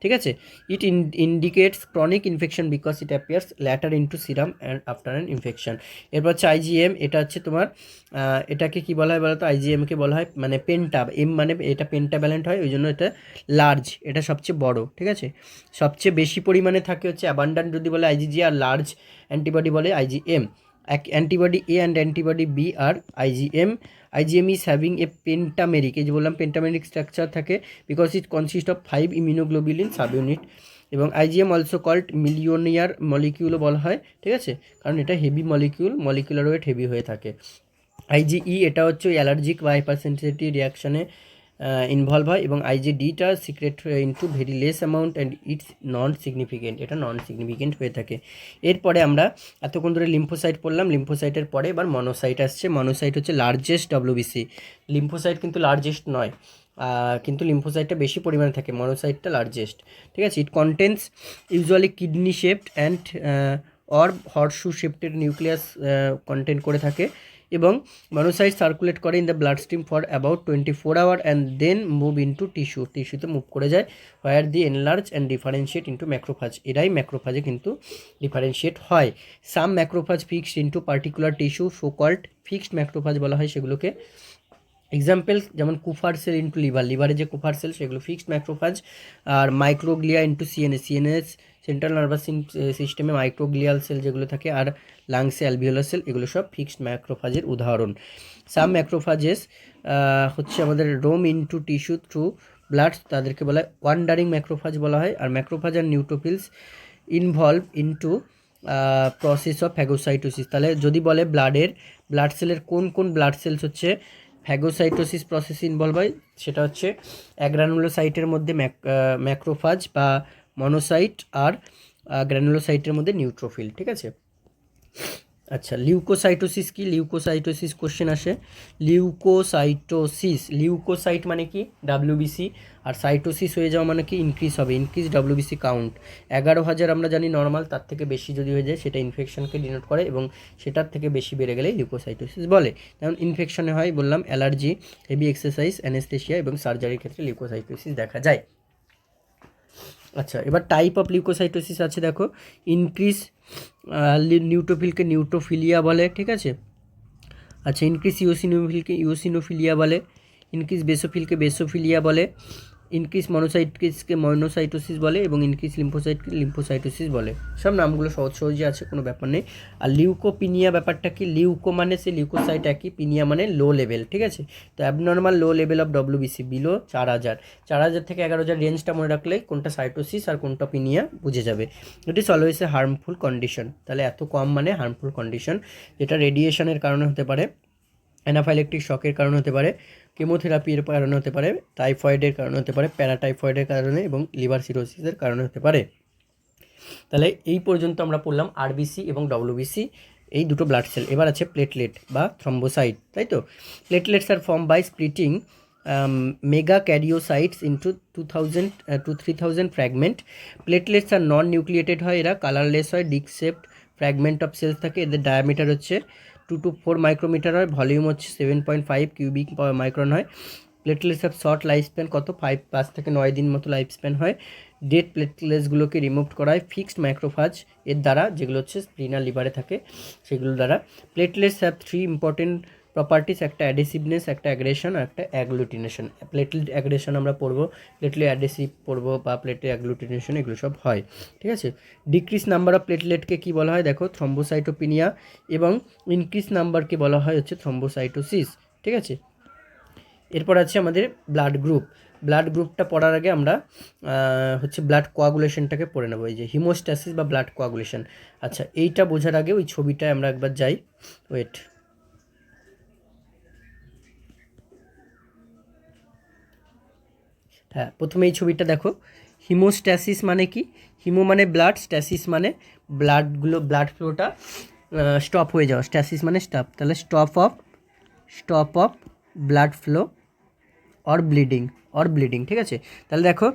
ঠিক আছে। It indicates chronic infection because it appears later into serum and after an infection. এরপর হচ্ছে IgM, এটা হচ্ছে তোমার এটাকে কি বলা হয় বলো তো, IgMকে বলা হয় মানে পেন্টা, এম মানে এটা পেন্টাভ্যালেন্ট হয়, ওই জন্য এটা লার্জ, এটা সবচেয়ে বড়, ঠিক আছে। সবচেয়ে বেশি পরিমাণে থাকে হচ্ছে অ্যাবান্ডান্ট যদি বলে IgG, আর লার্জ অ্যান্টিবডি বলে IgM। Antibody A and antibody B আর IgM। IgM is having a pentameric, এই যে বললাম pentameric স্ট্রাকচার থাকে, because it consist of 5 immunoglobulin subunit. এবং IgM অলসো কল্ড মিলিয়নিয়ার মলিকিউলও বলা হয়, ঠিক আছে, কারণ এটা হেভি মলিকুলার ওয়েট হেভি হয়ে থাকে। IgE, এটা হচ্ছে অ্যালার্জিক বা হাইপার সেন্সিটিভ রিয়াকশানে ইনভলভ হয়। এবং IgDটা secrete into very less amount and it's non significant, এটা নন সিগনিফিকেন্ট হয়ে থাকে। এরপরে আমরা এতক্ষণ ধরে লিম্ফোসাইট পড়লাম, লিম্ফোসাইটের পরে এবার মনোসাইট আসছে। মনোসাইট হচ্ছে লার্জেস্ট WBC, লিম্ফোসাইট কিন্তু লার্জেস্ট নয়। কিন্তু লিম্ফোসাইটটা বেশি পরিমাণে থাকে, মনোসাইটটা লার্জেস্ট। ঠিক আছে, it contains usually kidney shaped and or horseshoe shaped nucleus content করে থাকে, এবং মনোসাইট সার্কুলেট করে in the bloodstream for about 24 hour and then move into টিস্যুতে মুভ করে যায়, where they enlarge and differentiate into macrophage. এরাই ম্যাক্রোফাজে কিন্তু ডিফারেন্সিয়েট হয়। Some macrophage fixed into particular tissue, so called fixed macrophage বলা হয় সেগুলোকে। এক্সাম্পল যেমন কুফার সেল ইন্টু লিভারে যে কুফার সেল সেগুলো ফিক্সড ম্যাক্রোফাজ, আর microglia into CNS central nervous সিস্টেমে মাইক্রোগ্লিয়াল সেল যেগুলো থাকে, আর লাংসে অ্যালভিওলার সেল, এগুলো সব ফিক্সড ম্যাক্রোফাজের উদাহরণ। সাম ম্যাক্রোফাজেস হচ্ছে আমাদের roam into tissue through blood, তাদেরকে বলা হয় ওয়ান্ডারিং ম্যাক্রোফাজ বলা হয়। আর ম্যাক্রোফাজ আর neutrophils involve into process of phagocytosis. তাহলে যদি বলে ব্লাড সেলের কোন কোন ব্লাড সেলস হচ্ছে ফ্যাগোসাইটোসিস প্রসেস ইনভলভ হয়, সেটা হচ্ছে অ্যাগ্রানুলোসাইটের মধ্যে ম্যাক্রোফাজ বা মনোসাইট, আর গ্র্যানুলোসাইটের মধ্যে নিউট্রোফিল। ঠিক আছে, আচ্ছা লিউকোসাইটোসিস কি? লিউকোসাইটোসিস কোশ্চেন আসে। লিউকোসাইট মানে কি? ডাব্লিউবিসি। আর সাইটোসিস হয়ে যাওয়া মানে কি? ইনক্রিজ হবে, ইনক্রিজ ডাব্লিউবিসি কাউন্ট। 11,000 আমরা জানি নর্মাল, তার থেকে বেশি যদি হয়ে যায় সেটা ইনফেকশনকে ডিনোট করে, এবং সেটার থেকে বেশি বেড়ে গেলে লিউকোসাইটোসিস বলে। যেমন ইনফেকশনে হয় বললাম অ্যালার্জি, হেভি এক্সারসাইজ, অ্যানেস্থেশিয়া এবং সার্জারির ক্ষেত্রে লিউকোসাইটোসিস দেখা যায়। আচ্ছা, এবার টাইপ অফ লিউকোসাইটোসিস আছে দেখো। ইনক্রিজ নিউট্রোফিলকে নিউট্রোফিলিয়া বলে। ঠিক আছে, আচ্ছা ইনক্রিজ ইউসিনোফিলিয়া বলে, ইনক্রিজ বেসোফিলকে বেসোফিলিয়া বলে, ইনক্রিজ মনোসাইটোসিস বলে, এবং ইনক্রিজ লিম্ফোসাইটোসিস বলে। সব নামগুলো সহজে আছে, কোনো ব্যাপার নেই। আর লিউকোপিনিয়া ব্যাপারটা কি? লিউকো মানে সে লিউকোসাইট একই, পিনিয়া মানে লো লেভেল। ঠিক আছে, তো abnormal low level of WBC below 4,000 থেকে 11,000 রেঞ্জটা মনে রাখলে কোনটা সাইটোসিস আর কোনটা পিনিয়া বুঝে যাবে। It is always a harmful condition. তাহলে এত কম মানে হার্মফুল কন্ডিশন, যেটা রেডিয়েশনের কারণে হতে পারে, অ্যানাফাইলেকটিক শকের কারণে হতে পারে, কেমোথেরাপির কারণে হতে পারে, টাইফয়েডের কারণে হতে পারে, প্যারাটাইফয়েডের কারণে, এবং লিভার সিরোসিসের কারণে হতে পারে। তাহলে এই পর্যন্ত আমরা পড়লাম আরবিসি এবং ডব্লিউবিসি, এই দুটো ব্লাড সেল। এবার আছে প্লেটলেট বা থ্রম্বোসাইট, তাই তো। Platelets are form by splitting megakaryocytes into 2,000 to 3,000 fragment. Platelets are non nucleated হয়, এরা কালারলেস হয়, disc shaped fragment of cells থাকে, এদের ডায়ামিটার হচ্ছে 2 to 4 মাইক্রোমিটার হয়, ভলিউম হচ্ছে 7.5 কিউবিক মাইক্রন হয়। Platelets of short life span কত? 5 থেকে 9 দিন মতো লাইফ স্প্যান হয়। ডেড প্লেটলেটসগুলোকে রিমুভ করা হয় ফিক্সড মাইক্রোফাজ এর দ্বারা, যেগুলো হচ্ছে স্প্লিন আর লিভারে থাকে সেগুলোর দ্বারা। প্লেটলেটস হ্যাভ 3 ইম্পর্টেন্ট প্রপার্টিস, একটা অ্যাডেসিভনেস, একটা অ্যাগ্রেশন, আর একটা অ্যাগ্লুটিনেশন। প্লেটলেট অ্যাগ্রেশন আমরা পড়বো, প্লেটলেট অ্যাডেসিভ পড়বো, বা প্লেটলেট অ্যাগ্লুটিনেশন, এগুলো সব হয়। ঠিক আছে, ডিক্রিজ নাম্বার অফ প্লেটলেটকে কী বলা হয়? দেখো থ্রম্বোসাইটোপিনিয়া, এবং ইনক্রিজ নাম্বারকে বলা হয় হচ্ছে থ্রম্বোসাইটোসিস। ঠিক আছে, এরপর আছে আমাদের ব্লাড গ্রুপ। ব্লাড গ্রুপটা পড়ার আগে আমরা হচ্ছে ব্লাড কোয়াগুলেশনটাকে পড়ে নেবো, এই যে হিমোস্ট্যাসিস বা ব্লাড কোয়াগুলেশন। আচ্ছা, এইটা বোঝার আগে ওই ছবিটায় আমরা একবার যাই, ওয়েট। হ্যাঁ, প্রথমে এই ছবিটা দেখো। হিমোস্ট্যাসিস মানে কি? হিমো মানে ব্লাড, স্ট্যাসিস মানে ব্লাড ফ্লোটা স্টপ হয়ে যাওয়া, স্ট্যাসিস মানে স্টপ। তাহলে stop of blood flow or bleeding. ঠিক আছে, তাহলে দেখো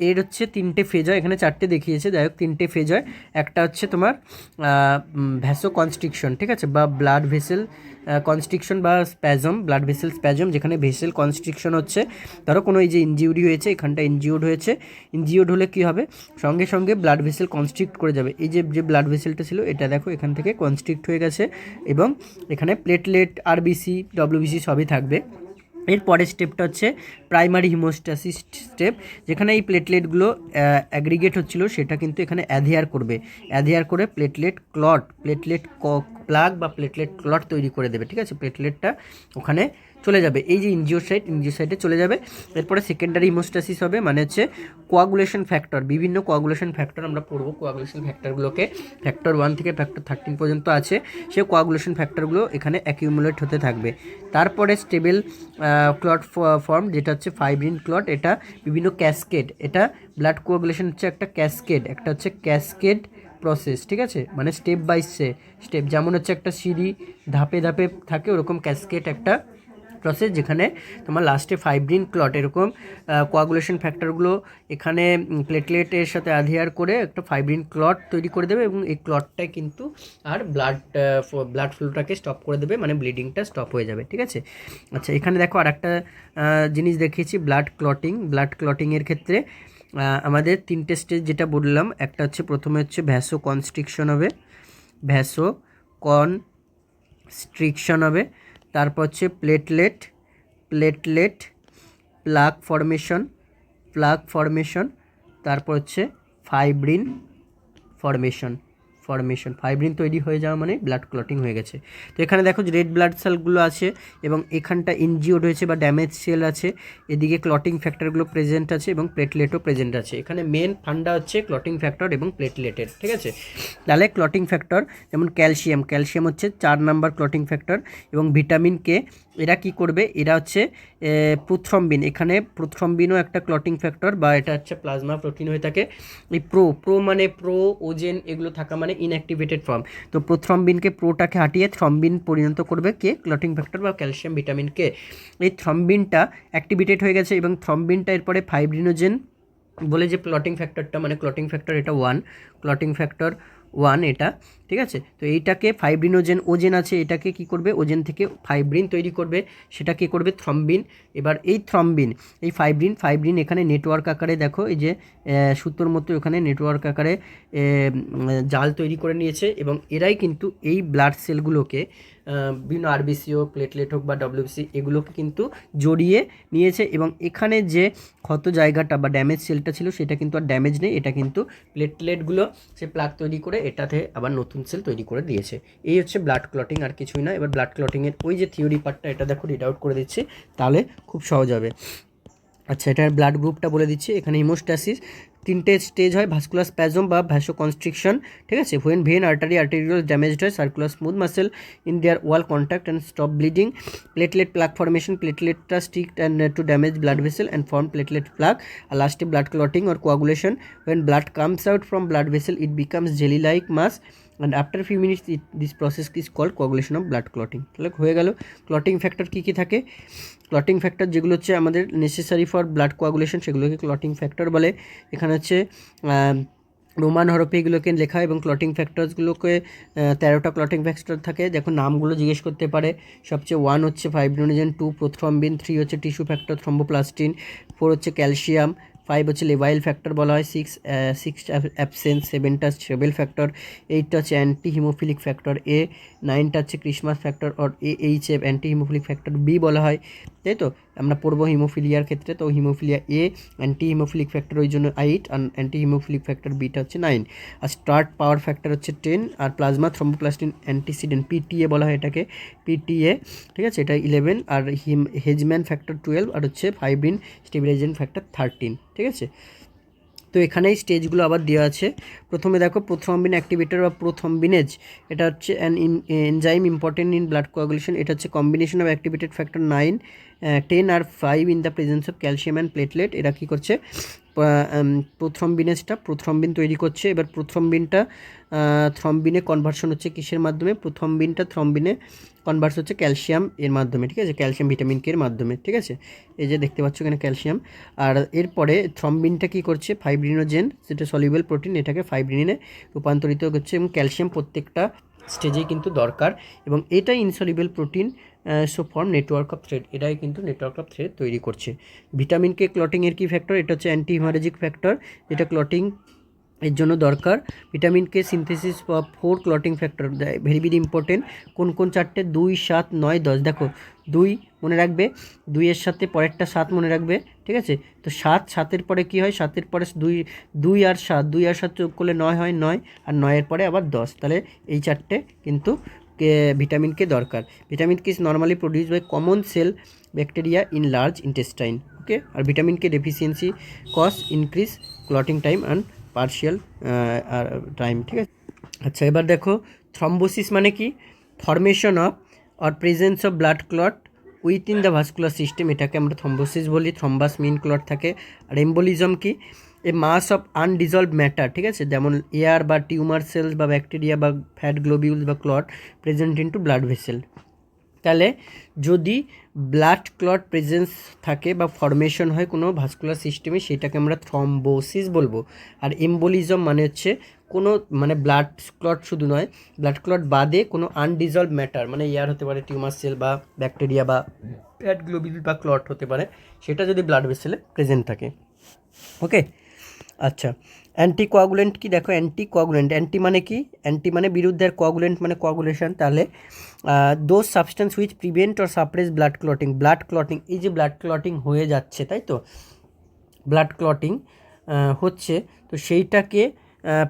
এর হচ্ছে 3টে ফেজ হয়, এখানে 4টে দেখিয়েছে, যাই হোক 3টে ফেজ হয়। একটা হচ্ছে তোমার ভ্যাসো কনস্ট্রিকশন, ঠিক আছে, বা ব্লাড ভেসেল কনস্ট্রিকশন বা স্প্যাজম, ব্লাড ভেসেল স্প্যাজম, যেখানে ভেসেল কনস্ট্রিকশন হচ্ছে। ধরো কোনো এই যে ইনজিউরি হয়েছে, এখানটা ইনজিওর্ড হলে কী হবে? সঙ্গে সঙ্গে ব্লাড ভেসেল কনস্ট্রিক্ট করে যাবে। এই যে ব্লাড ভেসেলটা ছিল এটা দেখো এখান থেকে কনস্ট্রিক্ট হয়ে গেছে, এবং এখানে প্লেটলেট, আরবিসি, ডব্লিউবিসি সবই থাকবে। এর পরের স্টেপটা হচ্ছে প্রাইমারি হিমোস্ট্যাসিস স্টেপ, যেখানে এই প্লেটলেটগুলো অ্যাগ্রিগেট হচ্ছিল সেটা কিন্তু এখানে অ্যাধিয়ার করে প্লেটলেট প্লাগ বা প্লেটলেট ক্লট তৈরি করে দেবে। ঠিক আছে, প্লেটলেটটা ওখানে চলে যাবে, এই যে ইনজিওসাইটে চলে যাবে। এরপরে সেকেন্ডারি হিমোস্ট্যাসিস হবে, মানে হচ্ছে কোয়াগুলেশন ফ্যাক্টর, বিভিন্ন কোয়াগুলেশন ফ্যাক্টর আমরা পড়বো। কোয়াগুলেশন ফ্যাক্টরগুলোকে ফ্যাক্টর 1 থেকে ফ্যাক্টর 13 পর্যন্ত আছে, সে কোয়াগুলেশন ফ্যাক্টরগুলো এখানে অ্যাকিউমুলেট হতে থাকবে। তারপরে স্টেবল ক্লট ফর্ম, যেটা হচ্ছে ফাইব্রিন ক্লট, এটা বিভিন্ন ক্যাসকেড, এটা ব্লাড কোয়াগুলেশন হচ্ছে একটা ক্যাসকেড প্রসেস। ঠিক আছে, মানে স্টেপ বাই স্টেপ, যেমন হচ্ছে একটা সিঁড়ি ধাপে ধাপে থাকে, ওরকম ক্যাসকেড একটা প্রসেস, যেখানে তোমার লাস্টে ফাইব্রিন ক্লট এরকম কোয়াগুলেশন ফ্যাক্টরগুলো এখানে প্লেটলেটের সাথে অ্যাডহিয়ার করে একটা ফাইব্রিন ক্লট তৈরি করে দেবে, এবং এই ক্লটটাই কিন্তু আর ব্লাড ফ্লোটাকে স্টপ করে দেবে, মানে ব্লিডিংটা স্টপ হয়ে যাবে, ঠিক আছে। আচ্ছা, এখানে দেখো আর একটা জিনিস দেখিয়েছি, ব্লাড ক্লটিংয়ের ক্ষেত্রে আমাদের 3টে স্টেজ যেটা বললাম, একটা হচ্ছে প্রথমে হচ্ছে ভ্যাসো কনস্ট্রিকশন হবে, তারপর হচ্ছে প্লেটলেট প্লাগ ফর্মেশন, তারপর হচ্ছে ফাইব্রিন ফর্মেশন ফাইব্রিন তৈরি হয়ে যাওয়া মানে ব্লাড ক্লটিং হয়ে গেছে। তো এখানে দেখো যে রেড ব্লাড সেলগুলো আছে এবং এখানটা ইনজিওর্ড হয়েছে বা ড্যামেজ সেল আছে, এদিকে ক্লটিং ফ্যাক্টরগুলো প্রেজেন্ট আছে এবং প্লেটলেটও প্রেজেন্ট আছে। এখানে মেন ফান্ডা হচ্ছে ক্লটিং ফ্যাক্টর এবং প্লেটলেটের, ঠিক আছে। তাহলে ক্লটিং ফ্যাক্টর যেমন ক্যালসিয়াম হচ্ছে 4 নাম্বার ক্লটিং ফ্যাক্টর, এবং ভিটামিন কে এরা কি করবে, এরা হচ্ছে প্রোথ্রম্বিন, এখানে প্রোথ্রম্বিনও একটা ক্লটিং ফ্যাক্টর বা এটা হচ্ছে প্লাজমা প্রোটিন হয়ে থাকে। এই মানে ওজেন এগুলো থাকা মানে ইনঅ্যাক্টিভেটেড ফর্ম, তো প্রোথ্রম্বিনকে প্রোটাকে হাঁটিয়ে থ্রম্বিন পরিণত করবে কে, ক্লটিং ফ্যাক্টর বা ক্যালসিয়াম ভিটামিন কে। এই থ্রম্বিনটা অ্যাক্টিভেটেড হয়ে গেছে এবং থ্রম্বিনটা এরপরে ফাইব্রিনোজেন বলে যে ক্লটিং ফ্যাক্টরটা, মানে ক্লটিং ফ্যাক্টর এটা 1, ক্লটিং ফ্যাক্টর 1 এটা, ঠিক আছে। তো এইটাকে ওজেন আছে, এটাকে কি করবে, ওজেন থেকে ফাইব্রিন তৈরি করবে, সেটা কি করবে, থ্রম্বিন। এবার এই থ্রম্বিন এই ফাইব্রিন এখানে নেটওয়ার্ক আকারে দেখো, এই যে সুতোর মতো এখানে নেটওয়ার্ক আকারে জাল তৈরি করে নিয়েছে, এবং এরাই কিন্তু এই ব্লাড সেলগুলোকে বিভিন্ন আরবিসি হোক, প্লেটলেট হোক বা ডব্লিউবিসি, এগুলোকে কিন্তু জড়িয়ে নিয়েছে, এবং এখানে যে ক্ষত জায়গাটা বা ড্যামেজ সেলটা ছিল সেটা কিন্তু আর ড্যামেজ নেই, এটা কিন্তু প্লেটলেটগুলো সে প্লাগ তৈরি করে এটাতে আবার নতুন সেল তৈরি করে দিয়েছে। এই হচ্ছে ব্লাড ক্লটিং, আর কিছুই না। এবার ব্লাড ক্লটিংয়ের ওই যে থিওরি পার্টটা, এটা দেখো রিড আউট করে দিচ্ছি, তাহলে খুব সহজ হবে। আচ্ছা, এটার ব্লাড গ্রুপটা বলে দিচ্ছি। এখানে হিমোস্ট্যাসিস 3টে স্টেজ হয়, ভাস্কুলার স্প্যাজম বা ভ্যাসো কনস্ট্রিকশন, ঠিক আছে। হোয়েন ভেন আর্টেরিয়াল ড্যামেজড হয়, circular smooth muscle in their wall contact and stop bleeding, platelet plug formation, প্লেটলেটটা stick and to damage blood vessel and form platelet plug, আর লাস্টে blood clotting or coagulation, when blood comes out from blood vessel it becomes jelly like mass and after a few minutes this process is called coagulation of blood clotting। তাহলে হয়ে গেল clotting factor কী কী থাকে। Clotting factor যেগুলো হচ্ছে আমাদের necessary for blood coagulation সেগুলোকে clotting factor বলে। এখানে হচ্ছে রোমান হরফে এগুলোকে লেখা, এবং ক্লটিং ফ্যাক্টরসগুলোকে 13টা ক্লটিং ফ্যাক্টর থাকে, দেখো নামগুলো জিজ্ঞেস করতে পারে। সবচেয়ে 1 হচ্ছে ফাইব্রিনোজেন, 2 প্রোথ্রম্বিন, 3 হচ্ছে টিস্যু ফ্যাক্টর থ্রম্বোপ্লাস্টিন, 4 হচ্ছে ক্যালসিয়াম, 5 হচ্ছে লেভাইল ফ্যাক্টর বলা হয়, 6 অ্যাবসেন্স, 7টা সেবেল ফ্যাক্টর, 8টা হচ্ছে অ্যান্টি হিমোফিলিক ফ্যাক্টর এ, 9টা হচ্ছে Christmas factor or HF anti haemophilic factor B বলা হয়, তাই তো। আমরা পড়বো হিমোফিলিয়ার ক্ষেত্রে, তো haemophilia A anti haemophilic factor ওই জন্য 8, আর অ্যান্টি হিমোফিলিক ফ্যাক্টর বিটা হচ্ছে 9, আর স্টার্ট পাওয়ার ফ্যাক্টর হচ্ছে 10, আর প্লাজমা থ্রম্বোপ্লাস্টিন অ্যান্টিসিডেন্ট পিটিএ বলা হয় এটাকে, পিটিএ, ঠিক আছে, এটা 11, আর হেজম্যান ফ্যাক্টর 12, আর হচ্ছে ফাইব্রিন স্টেবিলাইজেশন ফ্যাক্টর 13, ঠিক আছে। তো এখানে এই স্টেজগুলো আবার দেওয়া আছে। প্রথমে দেখো প্রোথ্রম্বিন অ্যাক্টিভেটর বা প্রোথ্রম্বিনেজ, এটা হচ্ছে enzyme important in blood coagulation, এটা হচ্ছে কম্বিনেশন অফ অ্যাক্টিভেটেড ফ্যাক্টর 9, 10 আর 5 in the presence of calcium and platelet. এরা কী করছে, প্রোথ্রম্বিন তৈরি করছে। এবার থ্রম্বিনে কনভার্সন হচ্ছে কিসের মাধ্যমে, প্রোথ্রম্বিনটা থ্রম্বিনে কনভার্স হচ্ছে ক্যালসিয়াম এর মাধ্যমে, ঠিক আছে, ক্যালসিয়াম ভিটামিন কে এর মাধ্যমে, ঠিক আছে। এই যে দেখতে পাচ্ছ এখানে ক্যালসিয়াম, আর এরপরে থ্রম্বিনটা কী করছে, ফাইব্রিনোজেন যেটা সলিউবল প্রোটিন, এটাকে ফাইব্রিনে রূপান্তরিত করছে, এবং ক্যালসিয়াম প্রত্যেকটা স্টেজেই কিন্তু দরকার, এবং এটাই insoluble protein so form network of thread, এটাই কিন্তু নেটওয়ার্ক অফ থ্রেড তৈরি করছে। ভিটামিন কে ক্লটিংয়ের কী ফ্যাক্টর, এটা হচ্ছে অ্যান্টি হিমারেজিক ফ্যাক্টর, যেটা ক্লটিং এর জন্য দরকার। Vitamin K synthesis of 4 clotting factor, very very important. কোন কোন 4টে, 2, 7, 9, 10, দেখো 2 মনে রাখবে, 2-এর সাথে পরেরটা 7 মনে রাখবে, ঠিক আছে। তো 7-7-এর পরে কী হয়, 7-এর পরে 2 আর 7 যোগ করলে 9 হয়, 9, আর 9-এর পরে আবার 10, তাহলে এই 4টে কিন্তু ভিটামিন কে দরকার। Vitamin K is normally produce by common cell bacteria in large intestine, okay. আর vitamin K deficiency cause increase clotting time and partial time, ঠিক আছে। আচ্ছা, এবার দেখো থ্রম্বোসিস মানে কি, formation of or presence of blood clot within the vascular system, এটাকে আমরা থ্রম্বোসিস বলি, থ্রম্বাস মিন ক্লট থাকে। আর এম্বোলিজম কি, এ মাস অফ আনডিজলভ ম্যাটার, ঠিক আছে, যেমন এয়ার বা টিউমার সেলস বা ব্যাকটেরিয়া বা ফ্যাট গ্লোবিউলস বা clot present into blood vessel. তাহলে যদি ব্লাড ক্লট প্রেজেন্স থাকে বা ফর্মেশন হয় কোনো ভাস্কুলার সিস্টেমে, সেটাকে আমরা থ্রম্বোসিস বলবো। আর এম্বোলিজম মানে হচ্ছে কোনো মানে ব্লাড ক্লট শুধু নয়, ব্লাড ক্লট বাদে কোনো আনডিজলভ ম্যাটার, মানে এয়ার হতে পারে, টিউমার সেল বা ব্যাকটেরিয়া বা ফ্যাট গ্লোবিউল বা ক্লট হতে পারে, সেটা যদি ব্লাড ভেসেলে প্রেজেন্ট থাকে। ওকে, আচ্ছা, অ্যান্টিকোয়াগুলেন্ট কি দেখো, অ্যান্টিকোয়াগুলেন্ট, অ্যান্টি মানে কি, অ্যান্টি মানে বিরুদ্ধে, আর কোয়াগুলেন্ট মানে কোয়াগুলেশন। তাহলে those substance which prevent or suppress blood clotting, blood clotting, এই যে ব্লাড ক্লটিং হয়ে যাচ্ছে, তাই তো ব্লাড ক্লটিং হচ্ছে, তো সেইটাকে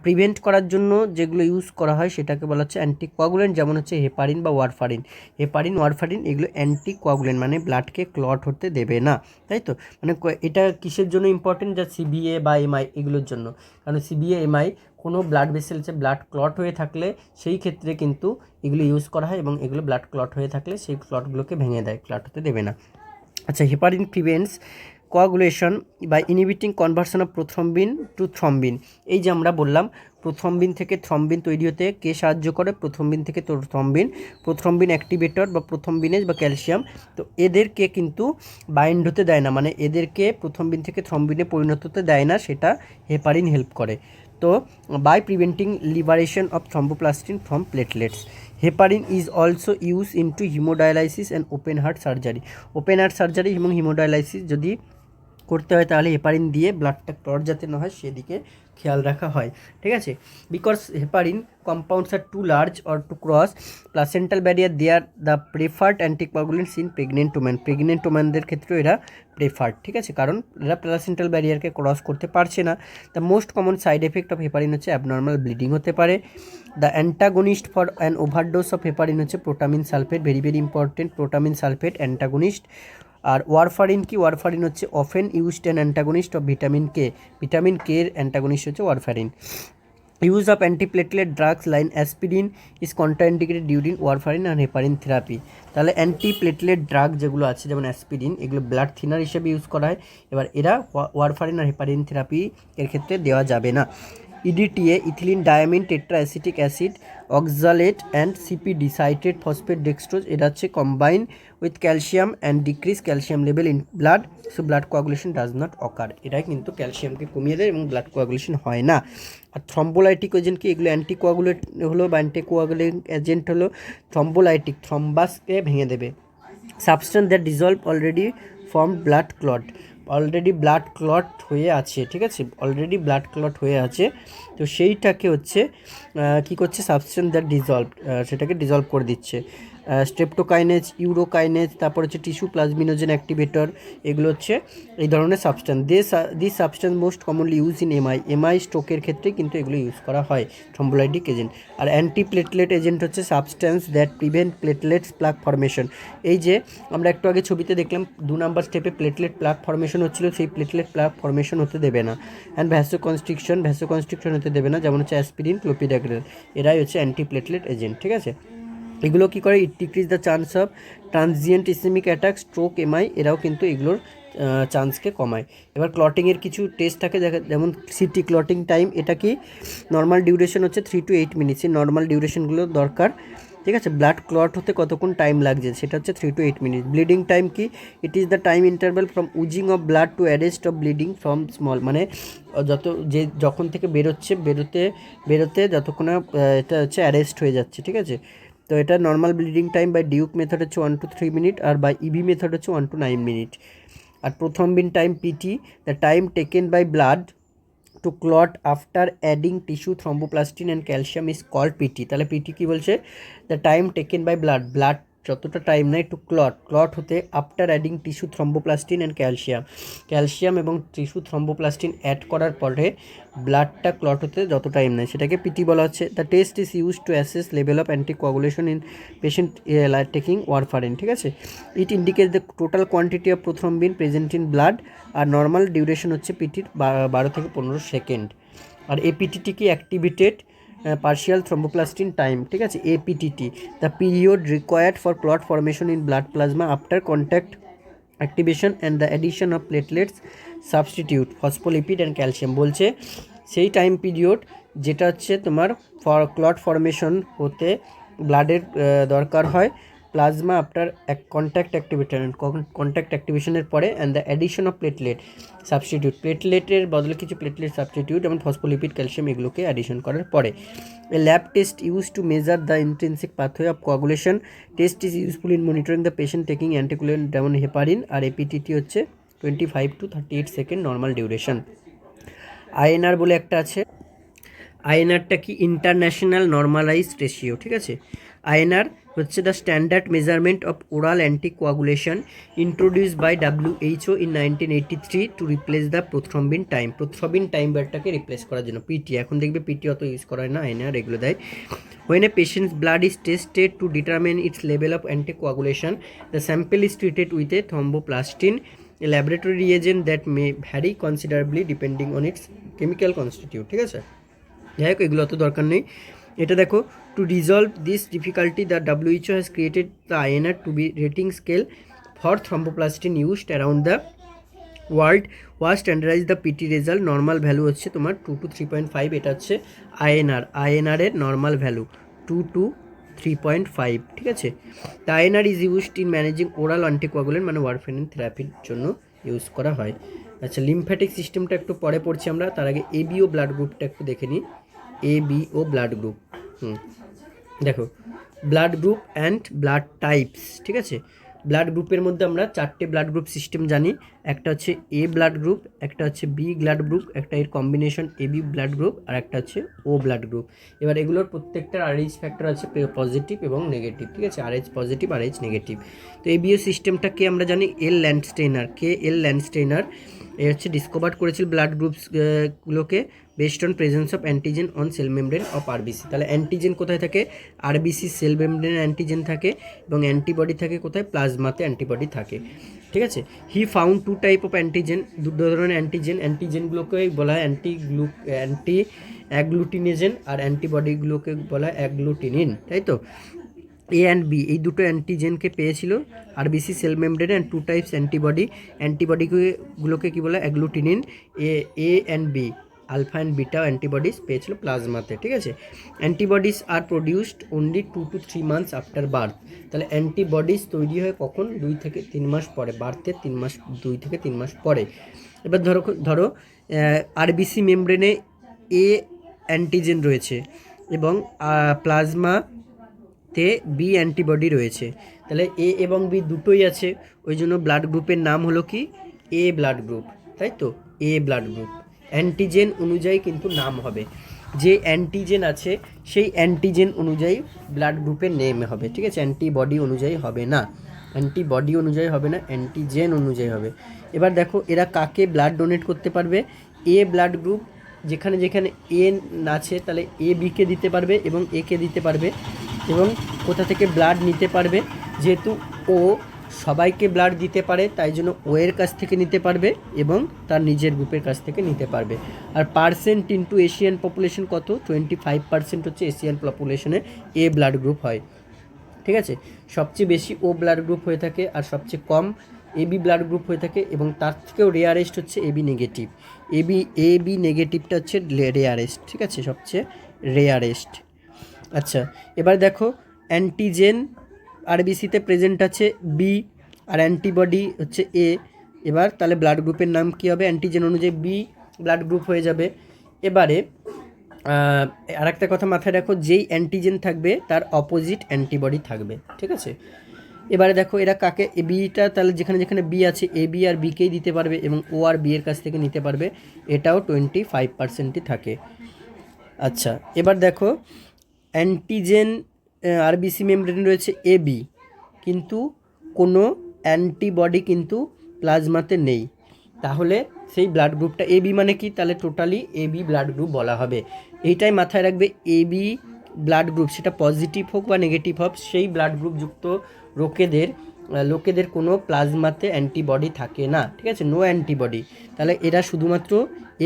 প্রিভেন্ট করার জন্য যেগুলো ইউজ করা হয় সেটাকে বলা হচ্ছে অ্যান্টিকোয়াগুলেন্ট, যেমন হচ্ছে হেপারিন বা ওয়ারফারিন। হেপারিন, ওয়ারফারিন এগুলো অ্যান্টিকোয়াগুলেন্ট, মানে ব্লাডকে ক্লট হতে দেবে না, তাই তো। মানে এটা কিসের জন্য ইম্পর্টেন্ট, যা সিবিএ বা এমআই এগুলোর জন্য, কারণ সিবিএ এমআই কোনো ব্লাড ভেসেলসে ব্লাড ক্লট হয়ে থাকলে সেই ক্ষেত্রে কিন্তু এগুলো ইউজ করা হয়, এবং এগুলো ব্লাড ক্লট হয়ে থাকলে সেই ক্লটগুলোকে ভেঙে দেয়, ক্লট হতে দেবে না। আচ্ছা, heparin prevents coagulation by inhibiting conversion of prothrombin to thrombin. এই যে আমরা বললাম প্রোথ্রম্বিন থেকে থ্রম্বিন তৈরি হতে কে সাহায্য করে, প্রোথ্রম্বিন থেকে থ্রম্বিন, প্রোথ্রম্বিন অ্যাক্টিভেটর বা প্রোথ্রম্বিনেজ বা ক্যালসিয়াম, তো এদেরকে কিন্তু বাইন্ড হতে দেয় না, মানে এদেরকে প্রোথ্রম্বিন থেকে থ্রম্বিনে পরিণত হতে দেয় না, সেটা হেপারিন হেল্প করে। তো by preventing liberation of thromboplastin from platelets. Heparin is also use into haemodialysis and open heart surgery. Open heart surgery এবং হিমোডায়ালাইসিস যদি করতে হয় তাহলে হেপারিন দিয়ে ব্লাডটা ক্লট যাতে না হয় সেদিকে খেয়াল রাখা হয়, ঠিক আছে। Because heparin compounds are too large or to cross placental barrier, they are the preferred anticoagulants in pregnant woman. Pregnant ওম্যানদের ক্ষেত্রেও এরা প্রেফার্ড, ঠিক আছে, কারণ এরা প্লাসেন্টাল ব্যারিয়ারকে ক্রস করতে পারছে না। The most common side effect of heparin হচ্ছে অ্যাবনর্মাল ব্লিডিং হতে পারে। The antagonist for an overdose of heparin হচ্ছে protamine sulphate, very very important, protamine sulphate antagonist. আর ওয়ারফারিন কি, ওয়ারফারিন হচ্ছে often used an antagonist of vitamin K, vitamin K এর antagonist হচ্ছে warfarin. Use of antiplatelet drugs line aspirin is contraindicated during warfarin আর heparin therapy. তাহলে antiplatelet drug যেগুলো আছে যেমন অ্যাসপিরিন, এগুলো ব্লাড থিনার হিসেবে ইউজ করা হয়, এবার এরা ওয়ারফারিন আর হেপারিন থেরাপি এর ক্ষেত্রে দেওয়া যাবে না। EDTA, ethylene diamine tetra acetic acid, oxalate and CPD, citrate phosphate dextrose, এটা হচ্ছে combine with calcium and decrease calcium level in blood, so blood coagulation does not occur. এটাই কিন্তু ক্যালসিয়ামকে কমিয়ে দেয় এবং ব্লাড কোয়াগুলেশন হয় না। আর থ্রম্বোলাইটিক এজেন্ট কি, এগুলো অ্যান্টিকোয়াগুলেট হলো বা অ্যান্টিকোয়াগুলেন্ট এজেন্ট হলো থ্রম্বোলাইটিক, থ্রম্বাসকে ভেঙে দেবে। Substance that dissolve already form blood clot, already blood clot হয়ে আছে, ঠিক আছে, অলরেডি ব্লাড ক্লট হয়ে আছে, তো সেইটাকে হচ্ছে কী করছে, সাবস্টেন্স দ্যাট ডিজলভ, সেটাকে ডিজলভ করে দিচ্ছে। স্ট্রেপ্টোকাইনেজ, ইউরোকাইনেজ, তারপর হচ্ছে টিস্যু প্লাজমিনোজেন অ্যাক্টিভেটর, এগুলো হচ্ছে এই ধরনের substance. This substance most commonly use in MI স্ট্রোকের ক্ষেত্রে কিন্তু এগুলো ইউজ করা হয়, থ্রম্বোলাইটিক এজেন্ট। আর অ্যান্টিপ্লেটলেট এজেন্ট হচ্ছে substance that prevent platelets plaque formation. এই যে আমরা একটু আগে ছবিতে দেখলাম 2 নম্বর স্টেপে প্লেটলেট প্লাক ফর্মেশন হচ্ছিল, সেই প্লেটলেট প্লাক ফর্মেশন হতে দেবে না। অ্যান্ড ভ্যাসোকনস্ট্রিকশন হতে দেবে না, যেমন হচ্ছে অ্যাসপিরিন, ক্লোপিডাগ্রেল, এরাই হচ্ছে অ্যান্টিপ্লেটলেট এজেন্ট, ঠিক আছে। এগুলো কী করে, it decrease the chance of transient ischaemic attack, stroke, MI, এরাও কিন্তু এগুলোর চান্সকে কমায়। এবার ক্লটিংয়ের কিছু টেস্ট থাকে, যেমন সিটি ক্লটিং টাইম, এটা কি নর্মাল ডিউরেশন হচ্ছে 3 to 8 মিনিটস, এই নর্মাল ডিউরেশনগুলো দরকার, ঠিক আছে। ব্লাড ক্লট হতে কতক্ষণ টাইম লাগছে, সেটা হচ্ছে 3 to 8 মিনিট। ব্লিডিং টাইম কি, it is the time interval from oozing of blood to arrest of bleeding from small, মানে যখন থেকে বেরোতে যতক্ষণ এটা হচ্ছে অ্যারেস্ট হয়ে যাচ্ছে, ঠিক আছে। তো এটা normal bleeding time by Duke method হচ্ছে 1 to 3 মিনিট, আর বাই ইবি মেথড হচ্ছে 1 to 9 মিনিট। আর prothrombin time PT, the time taken by blood to clot after adding tissue thromboplastin and calcium is called PT. তাহলে PT কী বলছে, the time taken by blood যতটা time নেয় to clot হতে after adding tissue thromboplastin and calcium এবং tissue thromboplastin add করার পরে ব্লাডটা clot হতে যত টাইম নেয় সেটাকে পিটি বলা হচ্ছে। The test is use to assess level of anticoagulation in patient taking warfarin, ঠিক আছে। It indicates the total quantity of prothrombin present in blood, আর নর্মাল ডিউরেশন হচ্ছে পিটির 12 থেকে 15 সেকেন্ড। আর এপিটিটি কি, অ্যাক্টিভেটেড পার্শিয়াল থ্রম্বোপ্লাস্টিন টাইম, ঠিক আছে, APTT, the period required for clot formation in blood plasma after contact activation and the addition of platelets substitute phospholipid and calcium, বলছে সেই টাইম পিরিয়ড যেটা হচ্ছে তোমার ক্লট ফর্মেশন হতে ব্লাডের দরকার হয়, plasma after contact activation, contact অ্যাক্টিভেশনের পরে and the addition of platelet substitute, প্লেটলেটের বদলে কিছু প্লেটলেট সাবস্টিটিউট যেমন ফসফোলিপিড, ক্যালসিয়াম এগুলোকে অ্যাডিশন করার পরে। A lab test use to measure the intrinsic pathway of coagulation, test is useful in monitoring the patient taking anticoagulant যেমন heparin, আর APTT হচ্ছে 25 to 38 second normal duration. INR বলে একটা আছে, আইএনআরটা কি ইন্টারন্যাশনাল নর্মালাইজড রেশিও, ঠিক আছে। আইএনআর হচ্ছে the standard measurement of oral anticoagulation introduce by WHO in 1983 to replace the prothrombin time, prothrombin time বারটাকে রিপ্লেস করার জন্য। পিটি এখন দেখবে পিটি অত ইউজ করা হয় না, আইএনআর এগুলো দেয়। When a patient's blood is tested to determine its level of anticoagulation, the sample is treated with a thromboplastin, a laboratory reagent that may vary considerably depending on its chemical constitute, ঠিক আছে। যাই হোক এগুলো অত দরকার নেই। এটা দেখো, to resolve this difficulty the WHO has created the INR to be rating scale for thromboplastin used around the world was standardise the PT result. Normal value হচ্ছে তোমার 2 to 3.5, এটা হচ্ছে আইএনআরের নর্মাল ভ্যালু 2 to 3.5, ঠিক আছে। The INR is used in managing oral anticoagulant মানে warfarin থেরাপির জন্য use করা হয়। আচ্ছা, লিম্ফ্যাটিক সিস্টেমটা একটু পরে পড়ছি আমরা, তার আগে এবিও ব্লাড গ্রুপটা একটু দেখে নিই। এবিও ব্লাড গ্রুপ, দেখো blood group and blood types, ঠিক আছে। ব্লাড গ্রুপের মধ্যে আমরা 4টে ব্লাড গ্রুপ সিস্টেম জানি, একটা হচ্ছে এ ব্লাড গ্রুপ, একটা হচ্ছে বি ব্লাড গ্রুপ, একটা এর কম্বিনেশন এবি ব্লাড গ্রুপ, আর একটা হচ্ছে ও ব্লাড গ্রুপ। এবার এগুলোর প্রত্যেকটার আরএইচ ফ্যাক্টর আছে পজিটিভ এবং নেগেটিভ, ঠিক আছে, আরএইচ পজিটিভ আরএইচ নেগেটিভ। তো এবিও সিস্টেমটাকে আমরা জানি এল ল্যান্ডস্টেইনার, এল ল্যান্ডস্টেইনার এ হচ্ছে ডিসকভার করেছিল ব্লাড গ্রুপসগুলোকে based on presence of antigen on cell membrane of RBC. তাহলে অ্যান্টিজেন কোথায় থাকে? আরবিসি সেল মেমব্রেন অ্যান্টিজেন থাকে, এবং অ্যান্টিবডি থাকে কোথায়? প্লাজমাতে অ্যান্টিবডি থাকে, ঠিক আছে। He found 2 type of antigen, 2 ধরনের অ্যান্টিজেনগুলোকে বলা হয় অ্যান্টি অ্যাগ্লুটিনেজেন, আর অ্যান্টিবডিগুলোকে বলা হয় অ্যাগ্লুটিনিন, তাই তো। এ অ্যান্ড বি এই দুটো অ্যান্টিজেনকে পেয়েছিল RBC cell membrane, and 2 types অ্যান্টিবডিগুলোকে কী বলা হয়? Agglutinin. A and B alpha and beta antibodies পেয়েছিল প্লাজমাতে, ঠিক আছে। Antibodies are produced only 2 to 3 months after birth. তাহলে অ্যান্টিবডিজ তৈরি হয় কখন? 2 থেকে 3 মাস পরে, বার্থের 2 থেকে 3 মাস পরে। এবার ধরো আরবিসি মেমব্রেনে এ অ্যান্টিজেন রয়েছে এবং প্লাজমাতে বি অ্যান্টিবডি রয়েছে, তাহলে এ এবং বি দুটোই আছে, ওই জন্য ব্লাড গ্রুপের নাম হলো কি? এ ব্লাড গ্রুপ, তাই তো, এ ব্লাড গ্রুপ। অ্যান্টিজেন অনুযায়ী কিন্তু নাম হবে, যে অ্যান্টিজেন আছে সেই অ্যান্টিজেন অনুযায়ী ব্লাড গ্রুপের নেম হবে, ঠিক আছে। অ্যান্টিবডি অনুযায়ী হবে না, অ্যান্টিজেন অনুযায়ী হবে। এবার দেখো এরা কাকে ব্লাড ডোনেট করতে পারবে? এ ব্লাড গ্রুপ যেখানে যেখানে এ আছে তাহলে এ বিকে দিতে পারবে এবং এ কে দিতে পারবে, এবং কোথা থেকে ব্লাড নিতে পারবে? যেহেতু ও সবাইকে ব্লাড দিতে পারে তাই জন্য ও এর কাছ থেকে নিতে পারবে এবং তার নিজের গ্রুপের কাছ থেকে নিতে পারবে। আর পার্সেন্ট ইনটু এশিয়ান পপুলেশন কত? 25% হচ্ছে এশিয়ান পপুলেশনে এ ব্লাড গ্রুপ হয়, ঠিক আছে। সবচেয়ে বেশি ও ব্লাড গ্রুপ হয়ে থাকে আর সবচেয়ে কম এবি ব্লাড গ্রুপ হয়ে থাকে, এবং তার থেকেও রেয়ারেস্ট হচ্ছে এবি নেগেটিভ। এবি নেগেটিভটা হচ্ছে রেয়ারেস্ট, ঠিক আছে, সবচেয়ে রেয়ারেস্ট। আচ্ছা, এবার দেখো অ্যান্টিজেন আরবিসিতে প্রেজেন্ট আছে বি, আর অ্যান্টিবডি হচ্ছে এ। এবার তাহলে ব্লাড গ্রুপের নাম কী হবে? অ্যান্টিজেন অনুযায়ী বি ব্লাড গ্রুপ হয়ে যাবে। এবারে আর একটা কথা মাথায় রাখো, যেই অ্যান্টিজেন থাকবে তার অপোজিট অ্যান্টিবডি থাকবে, ঠিক আছে। এবারে দেখো এরা কাকে? এ বিটা তাহলে যেখানে যেখানে বি আছে এ বি আর বিকেই দিতে পারবে এবং ও আর বি এর কাছ থেকে নিতে পারবে, এটাও 25%ই থাকে। আচ্ছা, এবার দেখো অ্যান্টিজেন আরবিসি মেমব্রেন রয়েছে এ বি, কিন্তু কোনো অ্যান্টিবডি কিন্তু প্লাজমাতে নেই, তাহলে সেই ব্লাড গ্রুপটা এ বি মানে কি? তাহলে totally A B blood group বলা হবে। এইটাই মাথায় রাখবে, এ বি ব্লাড গ্রুপ সেটা পজিটিভ হোক বা নেগেটিভ হোক, সেই ব্লাড গ্রুপযুক্ত লোকেদের কোনো প্লাজমাতে অ্যান্টিবডি থাকে না, ঠিক আছে, নো অ্যান্টিবডি। তাহলে এরা শুধুমাত্র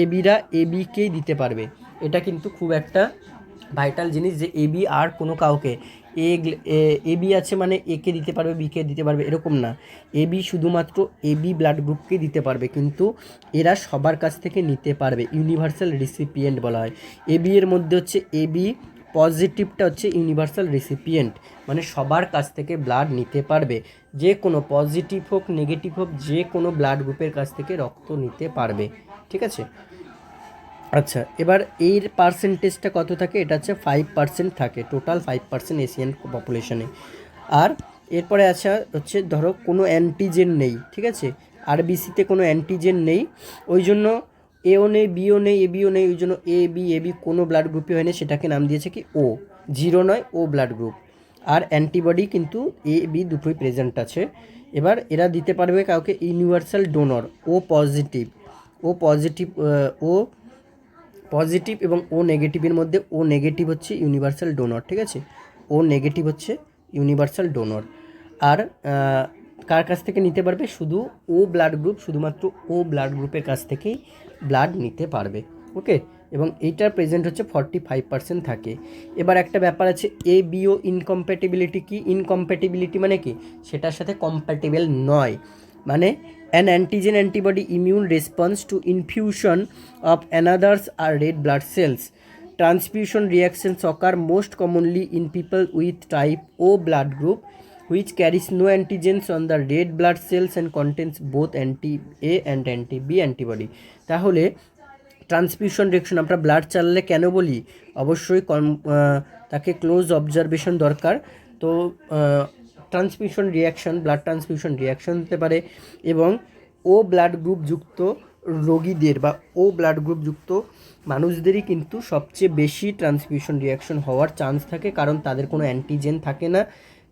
এ বিরা এ বিকেই দিতে পারবে। এটা কিন্তু খুব একটা ভাইটাল জিনিস যে এ বি আর কোনো কাউকে এ বি আছে মানে একে দিতে পারবে বিকে দিতে পারবে এরকম না, এ বি শুধুমাত্র এ বি ব্লাড গ্রুপকে দিতে পারবে, কিন্তু এরা সবার কাছ থেকে নিতে পারবে, ইউনিভার্সাল রিসিপিয়েন্ট বলা হয়। এ বি এর মধ্যে হচ্ছে এ বি পজিটিভটা হচ্ছে ইউনিভার্সাল রেসিপিয়েন্ট, মানে সবার কাছ থেকে ব্লাড নিতে পারবে, যে কোনো পজিটিভ হোক নেগেটিভ হোক যে কোনো ব্লাড গ্রুপের কাছ থেকে রক্ত নিতে পারবে। ঠিক আছে, আচ্ছা এবার এর পার্সেন্টেজটা কত থাকে, এটা হচ্ছে 5% থাকে, টোটাল 5% এশিয়ান পপুলেশনে। আর এরপরে আচ্ছা হচ্ছে ধরো কোনো অ্যান্টিজেন নেই, ঠিক আছে, আরবিসিতে কোনো অ্যান্টিজেন নেই, ওই জন্য এও নেই বিও নেই এবিও নেই, ওই জন্য এবি কোনো ব্লাড গ্রুপই হয় না, সেটাকে নাম দিয়েছে কি ও, জিরো নয় ও ব্লাড গ্রুপ। আর অ্যান্টিবডি কিন্তু বি দুটোই প্রেজেন্ট আছে। এবার এরা দিতে পারবে কাউকে ইউনিভার্সাল ডোনর, ও positive, O positive, O positive এবং ও নেগেটিভের মধ্যে ও নেগেটিভ হচ্ছে ইউনিভার্সাল ডোনর, ঠিক আছে, ও নেগেটিভ হচ্ছে ইউনিভার্সাল ডোনর। আর কার কাছ থেকে নিতে পারবে, শুধু ও ব্লাড গ্রুপ, শুধুমাত্র ও ব্লাড গ্রুপের কাছ থেকেই ব্লাড নিতে পারবে। ওকে, এবং এইটার প্রেজেন্ট হচ্ছে 45% থাকে। এবার একটা ব্যাপার আছে এ বিও ইনকম্প্যাটিবিলিটি, কি ইনকম্প্যাটিবিলিটি মানে কি, সেটার সাথে কম্প্যাটিবল নয়, মানে an antigen antibody immune response to infusion of another's are red blood cells. Transfusion reactions occur most commonly in people with type O blood group which carries no antigens on the red blood cells and contains both anti A and anti B antibody. তাহলে transfusion reaction আমরা blood চাললে কেন বলি, অবশ্যই তাকে close observation দরকার। তো transfusion reaction, blood transfusion reaction হতে পারে, এবং ও ব্লাড গ্রুপ যুক্ত রোগীদের বা ও ব্লাড গ্রুপ যুক্ত মানুষদেরই কিন্তু সবচেয়ে বেশি ট্রান্সফিউশন রিঅ্যাকশন হওয়ার চান্স থাকে, কারণ তাদের কোনো অ্যান্টিজেন থাকে না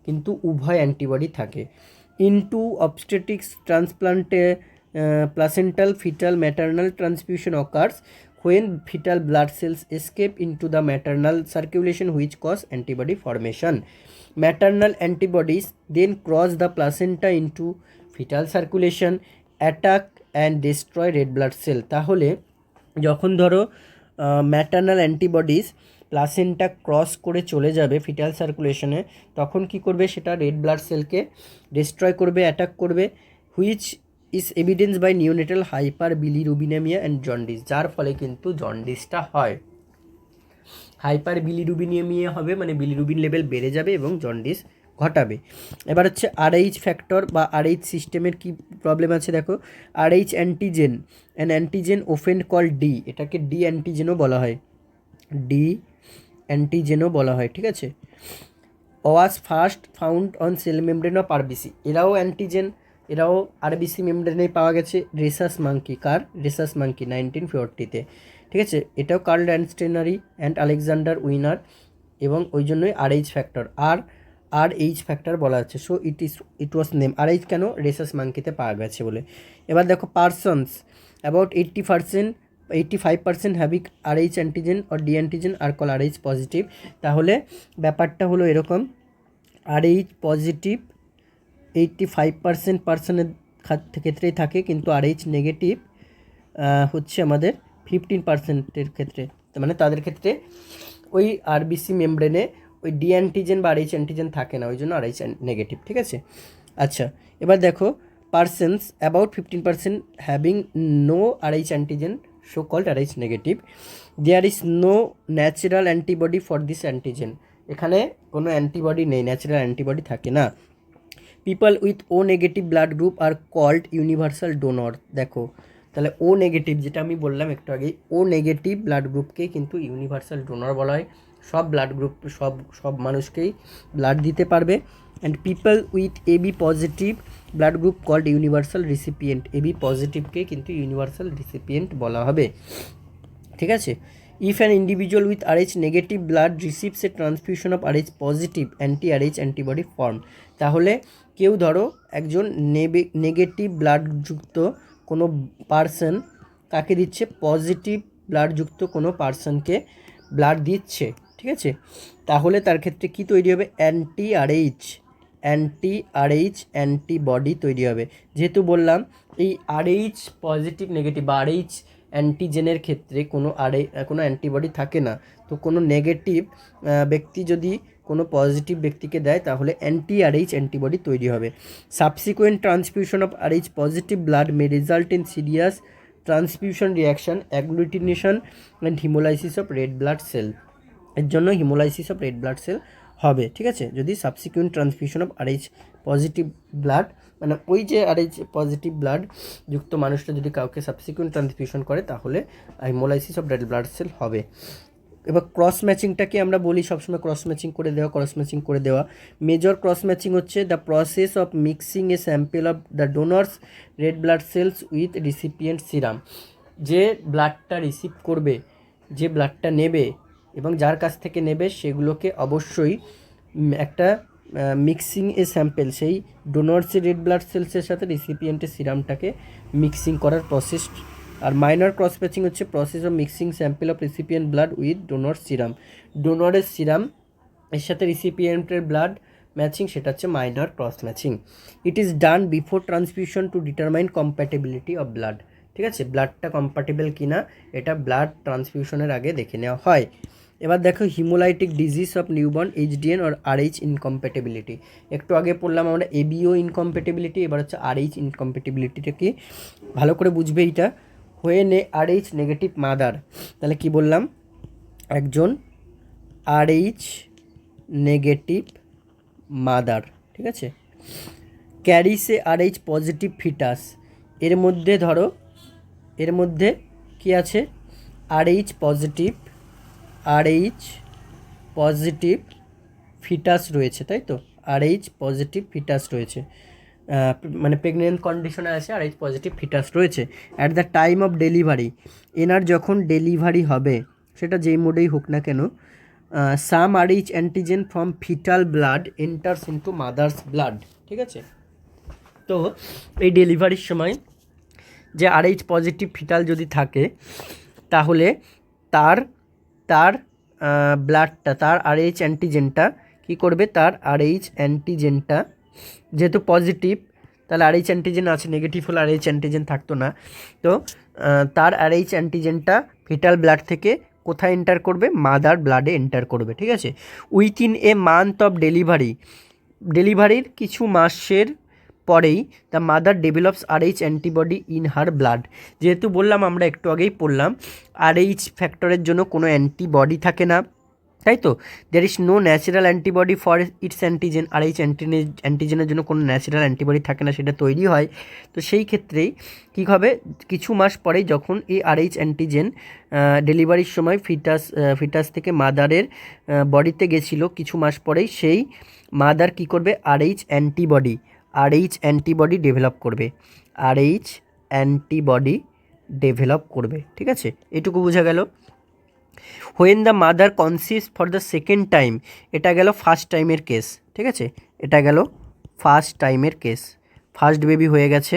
কিন্তু উভয় অ্যান্টিবডি থাকে। ইনটু অবস্টেটিক্স ট্রান্সপ্লান্টে placental fetal maternal transfusion occurs when fetal blood cells escape into the maternal circulation which cause antibody formation. Maternal antibodies then cross the placenta into fetal circulation, attack and destroy red blood cell. তাহলে যখন ধরো maternal antibodies placenta cross করে চলে যাবে fetal সার্কুলেশনে, তখন কি করবে, সেটা রেড ব্লাড সেলকে ডিস্ট্রয় করবে, অ্যাটাক করবে, which is evidence by neonatal hyper bilirubinaemia and jaundice, যার ফলে কিন্তু জন্ডিসটা হয়। হাইপার বিলিরুবিনেমিয়া হবে মানে বিলিরুবিন লেভেল বেড়ে যাবে এবং জন্ডিস ঘটাবে। এবার হচ্ছে আরএইচ ফ্যাক্টর বা আরএইচ সিস্টেমের কি প্রবলেম আছে দেখো, Rh antigen, an antigen often call D, এটাকে ডি অ্যান্টিজেনও বলা হয়, ডি অ্যান্টিজেনও বলা হয়, ঠিক আছে। Was first found on cell membrane of RBC, এরাও অ্যান্টিজেন, এরাও আরবিসি মেমব্রেনে পাওয়া গেছে, রেসাস মাঙ্কি, কার রেসাস মাঙ্কি 1940-তে, ঠিক আছে, এটাও কার্ল ল্যান্ডস্টেনারি অ্যান্ড আলেকজান্ডার উইনার, এবং ওই জন্যই আরএইচ ফ্যাক্টর, আর এইচ ফ্যাক্টর বলা হচ্ছে। So it was name Rh কেন, রেসাস মাঙ্কিতে পাওয়া গেছে বলে। এবার দেখো persons about 85% having Rh antigen or D antigen are call Rh positive. তাহলে ব্যাপারটা হলো এরকম, আরএইচ পজিটিভ 85% পার্সনের ক্ষেত্রেই থাকে, কিন্তু আরএইচ নেগেটিভ হচ্ছে আমাদের 15%-এর ক্ষেত্রে, মানে তাদের ক্ষেত্রে ওই আরবিসি মেমব্রেনে ওই ডি অ্যান্টিজেন বা আরএইচ অ্যান্টিজেন থাকে না, ওই জন্য আরএইচ নেগেটিভ, ঠিক আছে। আচ্ছা এবার দেখো persons about 15% having no Rh antigen, so called Rh negative, there is no natural antibody for this antigen, এখানে কোনো অ্যান্টিবডি নেই, ন্যাচারাল অ্যান্টিবডি থাকে না। People with O negative blood group are called universal donor, দেখো তাহলে ও negative যেটা আমি বললাম একটু আগেই, ও নেগেটিভ ব্লাড গ্রুপকে কিন্তু ইউনিভার্সাল ডোনর বলা হয়, সব ব্লাড গ্রুপ সব মানুষকেই ব্লাড দিতে পারবে। And people with AB positive blood group called universal recipient, AB পজিটিভকে কিন্তু ইউনিভার্সাল রিসিপিয়েন্ট বলা হবে, ঠিক আছে। If an individual with Rh negative blood receives a transfusion of Rh positive anti antibody form, তাহলে কেউ ধরো একজন নেগেটিভ ব্লাডযুক্ত কোনো পার্সন কাকে দিচ্ছে, পজিটিভ ব্লাডযুক্ত কোনো পার্সনকে ব্লাড দিচ্ছে, ঠিক আছে, তাহলে তার ক্ষেত্রে কি তৈরি হবে, অ্যান্টি আরএইচ অ্যান্টিবডি তৈরি হবে। যেহেতু বললাম এই আরএইচ পজিটিভ নেগেটিভ বা আরএইচ অ্যান্টিজেনের ক্ষেত্রে কোনো অ্যান্টিবডি থাকে না, তো কোনো নেগেটিভ ব্যক্তি যদি কোনো পজিটিভ ব্যক্তিকে দেয় তাহলে অ্যান্টি আরএইচ অ্যান্টিবডি তৈরি হবে। Subsequent transfusion of Rh positive blood May result in serious transfusion reaction, agglutination and haemolysis of red blood cell. এর জন্য haemolysis of red blood cell হবে, ঠিক আছে, যদি subsequent transfusion of Rh positive blood, মানে ওই যে আরএইচ পজিটিভ ব্লাড যুক্ত মানুষটা যদি কাউকে সাবসিকুয়েন্ট ট্রান্সফিউশন করে তাহলে haemolysis of red blood cell হবে। এবার ক্রস ম্যাচিংটাকে আমরা বলি সবসময় ক্রস ম্যাচিং করে দেওয়া। মেজর ক্রস ম্যাচিং হচ্ছে the process of mixing A sample of the donors red blood cells with recipient serum. যে ব্লাডটা রিসিভ করবে, যে ব্লাডটা নেবে এবং যার কাছ থেকে নেবে সেগুলোকে অবশ্যই একটা মিক্সিং এ স্যাম্পেল, সেই ডোনার্সের রেড ব্লাড সেলসের সাথে রিসিপিয়েন্টের সিরামটাকে মিক্সিং করার প্রসেস। আর মাইনর ক্রস ম্যাচিং হচ্ছে process of mixing sample of recipient blood with donor serum. ডোনারের সিরাম এর সাথে রিসিপিয়েন্টের ব্লাড ম্যাচিং, সেটা হচ্ছে minor cross matching. It is done before transfusion to determine compatibility of blood, ঠিক আছে, ব্লাডটা কম্প্যাটেবল কিনা এটা ব্লাড ট্রান্সফিউশনের আগে দেখে নেওয়া হয়। এবার দেখো haemolytic disease of newborn HDN আর আরএইচ ইনকম্প্যাটেবিলিটি। একটু আগে পড়লাম আমরা এবিও ইনকম্প্যাটেবিলিটি, এবার হচ্ছে আরএইচ ইনকম্প্যাটেবিলিটিটা কি ভালো করে বুঝবে এইটা। When a Rh negative mother, তাহলে কি বললাম, একজন আরএইচ নেগেটিভ মাদার, ঠিক আছে, ক্যারিস এ আরএইচ পজিটিভ ফিটাস, এর মধ্যে ধরো এর মধ্যে কি আছে, আরএইচ পজিটিভ ফিটাস রয়েছে, তাই তো, আরএইচ পজিটিভ ফিটাস রয়েছে, মানে প্রেগনেন্ট কন্ডিশনে আছে, আরএইচ পজিটিভ ফিটাস রয়েছে। At the time of delivery, এনার যখন ডেলিভারি হবে সেটা যেই মোডেই হোক না কেন, some Rh antigen from fetal blood enters into mother's blood, ঠিক আছে। তো এই ডেলিভারির সময় যে আরএইচ পজিটিভ ফিটাল যদি থাকে তাহলে তার ব্লাডটা, তার আরএইচ অ্যান্টিজেনটা কী করবে, তার আরএইচ অ্যান্টিজেনটা যেহেতু পজিটিভ, তাহলে আরএইচ অ্যান্টিজেন আছে, নেগেটিভ হলে আরএইচ অ্যান্টিজেন থাকতো না, তো তার আরএইচ অ্যান্টিজেনটা ভিটাল ব্লাড থেকে কোথায় এন্টার করবে, মাদার ব্লাডে এন্টার করবে, ঠিক আছে। উইথিন এ মান্থ অফ ডেলিভারির কিছু মাসের পরেই the mother develops Rh antibody in her blood. যেহেতু বললাম, আমরা একটু আগেই পড়লাম, আরএইচ ফ্যাক্টরের জন্য কোনো অ্যান্টিবডি থাকে না, তাই তো, there is no natural antibody for its antigen, Rh অ্যান্টিজেনের জন্য কোনো ন্যাচারাল অ্যান্টিবডি থাকে না, সেটা তৈরি হয়। তো সেই ক্ষেত্রেই কী হবে, কিছু মাস পরেই যখন এই আরএইচ অ্যান্টিজেন ডেলিভারির সময় ফিটাস থেকে মাদারের বডিতে গেছিলো, কিছু মাস পরেই সেই মাদার কী করবে, আরএইচ অ্যান্টিবডি ডেভেলপ করবে, ঠিক আছে, এটুকু বোঝা গেল। When the mother conceives for the second time, এটা গেল ফার্স্ট টাইমের কেস, ঠিক আছে, এটা গেল ফার্স্ট টাইমের কেস, ফার্স্ট বেবি হয়ে গেছে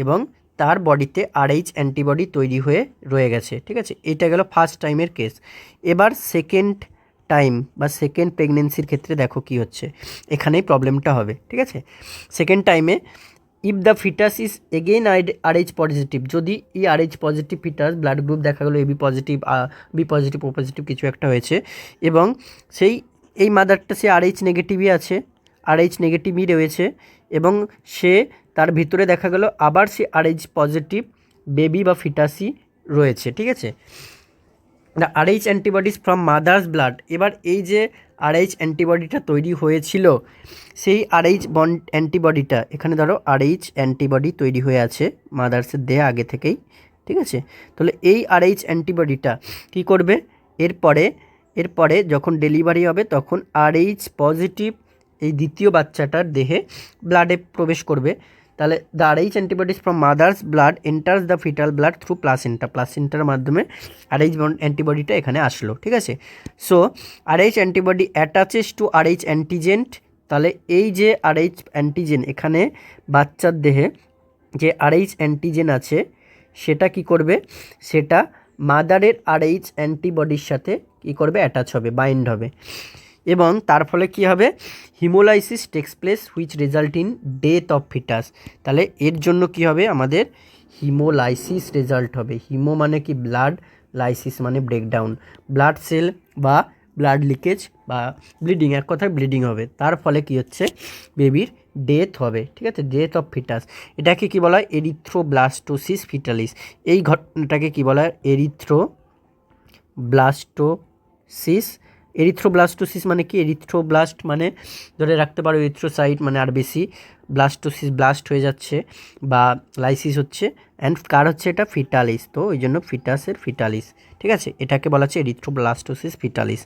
এবং তার বডিতে আরএইচ অ্যান্টিবডি তৈরি হয়ে রয়ে গেছে, ঠিক আছে, এটা গেল ফার্স্ট টাইমের কেস। এবার সেকেন্ড টাইম বা সেকেন্ড প্রেগনেন্সির ক্ষেত্রে দেখো কি হচ্ছে, এখানেই প্রবলেমটা হবে, ঠিক আছে। সেকেন্ড টাইমে if the fetus is again Rh positive, যদি এই Rh positive fetus blood group দেখা গেলো AB positive, B positive, O positive কিছু একটা হয়েছে, এবং এই মাদারটা সে আরএইচ নেগেটিভই রয়েছে, এবং সে তার ভিতরে দেখা গেল আবার সে আরএইচ পজিটিভ বেবি বা ফিটাসই রয়েছে, ঠিক আছে। The Rh antibodies from mother's blood, এবার এই যে আরএইচ অ্যান্টিবডিটা তৈরি হয়েছিল, সেই আরএইচ অ্যান্টিবডিটা, এখানে ধরো আরএইচ অ্যান্টিবডি তৈরি হয়ে আছে মাদার্সের দেহে আগে থেকেই, ঠিক আছে। তাহলে এই আরএইচ অ্যান্টিবডিটা কী করবে, এরপরে যখন ডেলিভারি হবে তখন আরএইচ পজিটিভ এই দ্বিতীয় বাচ্চাটার দেহে ব্লাডে প্রবেশ করবে। তাহলে the Rh antibodies from mother's blood enters the fetal blood through প্লাসেন্টার মাধ্যমে আরএইচ অ্যান্টিবডিটা এখানে আসলো, ঠিক আছে। So Rh antibody attaches to Rh antigen, তাহলে এই যে আরএইচ অ্যান্টিজেন এখানে বাচ্চার দেহে যে আরএইচ অ্যান্টিজেন আছে সেটা কি করবে, সেটা মাদারের আরএইচ অ্যান্টিবডির সাথে কি করবে, অ্যাটাচ হবে, বাইন্ড হবে, এবং তার ফলে কি হবে, haemolysis takes place which result in death of fetus. তাহলে এর জন্য কি হবে, আমাদের হিমোলাইসিস রেজাল্ট হবে। হিমো মানে কি ব্লাড, লাইসিস মানে ব্রেকডাউন, ব্লাড সেল বা ব্লাড লিকেজ বা ব্লিডিং, এক কথায় ব্লিডিং হবে, তার ফলে কি হচ্ছে, বেবির ডেথ হবে, ঠিক আছে, ডেথ অফ ফিটাস। এটাকে কি বলা হয়, এরিথ্রোব্লাস্টোসিস ফিটালিস। এই ঘটনাটাকে কি বলা হয়, এরিথ্রোব্লাস্টোসিস এরিথ্রোব্লাস্টোসিস মানে কি? এরিথ্রোব্লাস্ট মানে ধরে রাখতে পারো এরিথ্রোসাইট মানে আর বেশি, ব্লাস্টোসিস ব্লাস্ট হয়ে যাচ্ছে বা লাইসিস হচ্ছে, অ্যান্ড কার হচ্ছে এটা ফিটালিস, তো ওই জন্য ফিটাসের ফিটালিস, ঠিক আছে, এটাকে বলা হচ্ছে এরিথ্রোব্লাস্টোসিস ফিটালিস।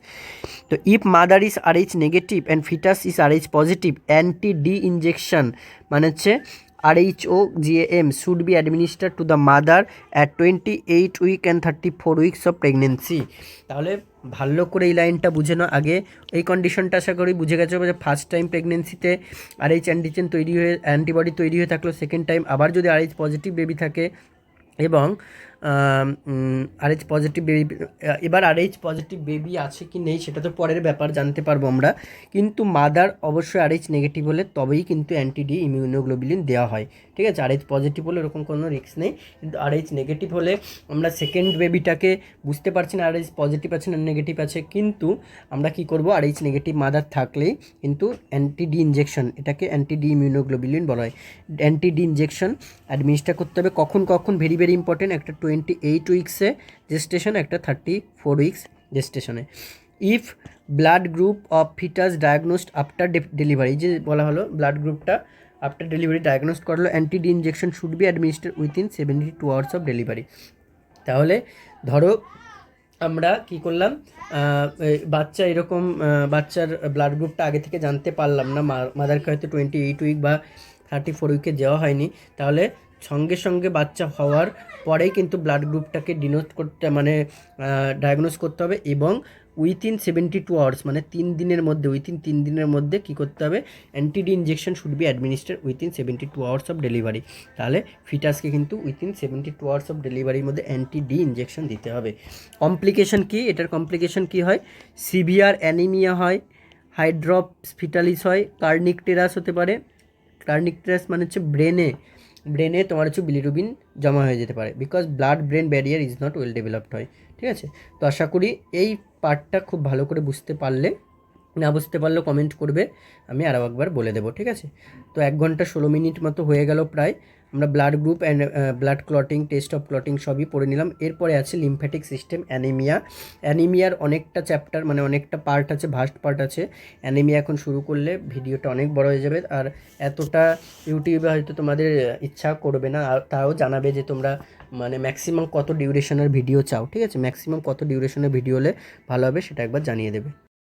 তো if mother is RH negative and fetus is RH positive, anti D injection মানে হচ্ছে RHOGAM should be administer to the mother at 28 week and 34 weeks of pregnancy. তাহলে ভালো করে এই লাইনটা বুঝে নাও আগে। এই কন্ডিশনটা আশা করি বুঝে গেছো যে ফার্স্ট টাইম প্রেগনেন্সিতে RH অ্যান্টিজেন তৈরি হয়ে অ্যান্টিবডি তৈরি হয়ে থাকলো, সেকেন্ড টাইম আবার যদি RH পজিটিভ বেবি থাকে এবং RH পজিটিভ বেবি, এবার RH পজিটিভ বেবি আছে কি নেই সেটা তো পরের ব্যাপার, জানতে পারবো আমরা, কিন্তু মাদার অবশ্যই RH নেগেটিভ হলে তবেই কিন্তু অ্যান্টি-ডি ইমিউনোগ্লোবুলিন দেওয়া হয়, ঠিক আছে। RH পজিটিভ হলে এরকম কোনো রিস্ক নেই, কিন্তু RH নেগেটিভ হলে আমরা সেকেন্ড বেবিটাকে বুঝতে পারছি না RH পজিটিভ আছে না নেগেটিভ আছে, কিন্তু আমরা কি করব, RH নেগেটিভ মাদার থাকলেই কিন্তু অ্যান্টি-ডি ইনজেকশন, এটাকে অ্যান্টি-ডি ইমিউনোগ্লোবুলিন বলা হয়, অ্যান্টি-ডি ইনজেকশন অ্যাডমিনিস্টার করতে হবে। কখন কখন ভেরি ভেরি ইম্পর্টেন্ট, একটা 28 উইক্সে জেস্টেশন, একটা 34 উইক্স জেস্টেশনে। If blood group of fetus diagnosed after delivery, যে বলা হলো ব্লাড গ্রুপটা আফটার ডেলিভারি ডায়াগনোস করলো, anti-D injection should be administer within 72 hours of delivery. তাহলে ধরো আমরা কি করলাম, বাচ্চা এরকম বাচ্চার ব্লাড গ্রুপটা আগে থেকে জানতে পারলাম না, মাদারকে হয়তো 28 উইক বা 34 উইকে দেওয়া হয়নি, তাহলে সঙ্গে সঙ্গে বাচ্চা হওয়ার পরেই কিন্তু ব্লাড গ্রুপটাকে ডিনোট করতে মানে ডায়াগনোস করতে হবে, এবং উইথিন 72 আওয়ার্স মানে 3 দিনের মধ্যে, উইথিন 3 দিনের মধ্যে কী করতে হবে, anti-D injection should be administer within 72 hours of delivery. তাহলে ফিটাসকে কিন্তু উইথিন 72 আওয়ার্স অফ ডেলিভারির মধ্যে অ্যান্টি-ডি ইনজেকশন দিতে হবে। কমপ্লিকেশন কি, এটার কমপ্লিকেশন কি হয়, সিভিয়ার অ্যানিমিয়া হয়, হাইড্রপস ফিটালিস হয়, কার্নিকটেরাস হতে পারে। কার্নিকটেরাস মানে হচ্ছে ব্রেনে তোমার হচ্ছে বিলিরুবিন জমা হয়ে যেতে পারে, because blood brain barrier is not well developed হয়, ঠিক আছে। তো আশা করি এই পার্টটা খুব ভালো করে বুঝতে পারলে, না বুঝতে পারলেও কমেন্ট করবে, আমি আরও একবার বলে দেবো, ঠিক আছে। তো 1 ঘন্টা 16 মিনিট মতো হয়ে গেল প্রায়, আমরা blood group and blood clotting, test of clotting সবই পড়ে নিলাম। এরপরে আছে লিম্ফ্যাটিক সিস্টেম, অ্যানিমিয়ার অনেকটা চ্যাপ্টার মানে অনেকটা পার্ট আছে, ভাস্ট পার্ট আছে। অ্যানিমিয়া এখন শুরু করলে ভিডিওটা অনেক বড় হয়ে যাবে, আর এতটা ইউটিউবে হয়তো তোমাদের ইচ্ছা করবে না, আর তাও জানাবে যে তোমরা মানে ম্যাক্সিমাম কত ডিউরেশনের ভিডিও চাও, ঠিক আছে, ম্যাক্সিমাম কত ডিউরেশনের ভিডিও হলে ভালো হবে সেটা একবার জানিয়ে দেবে।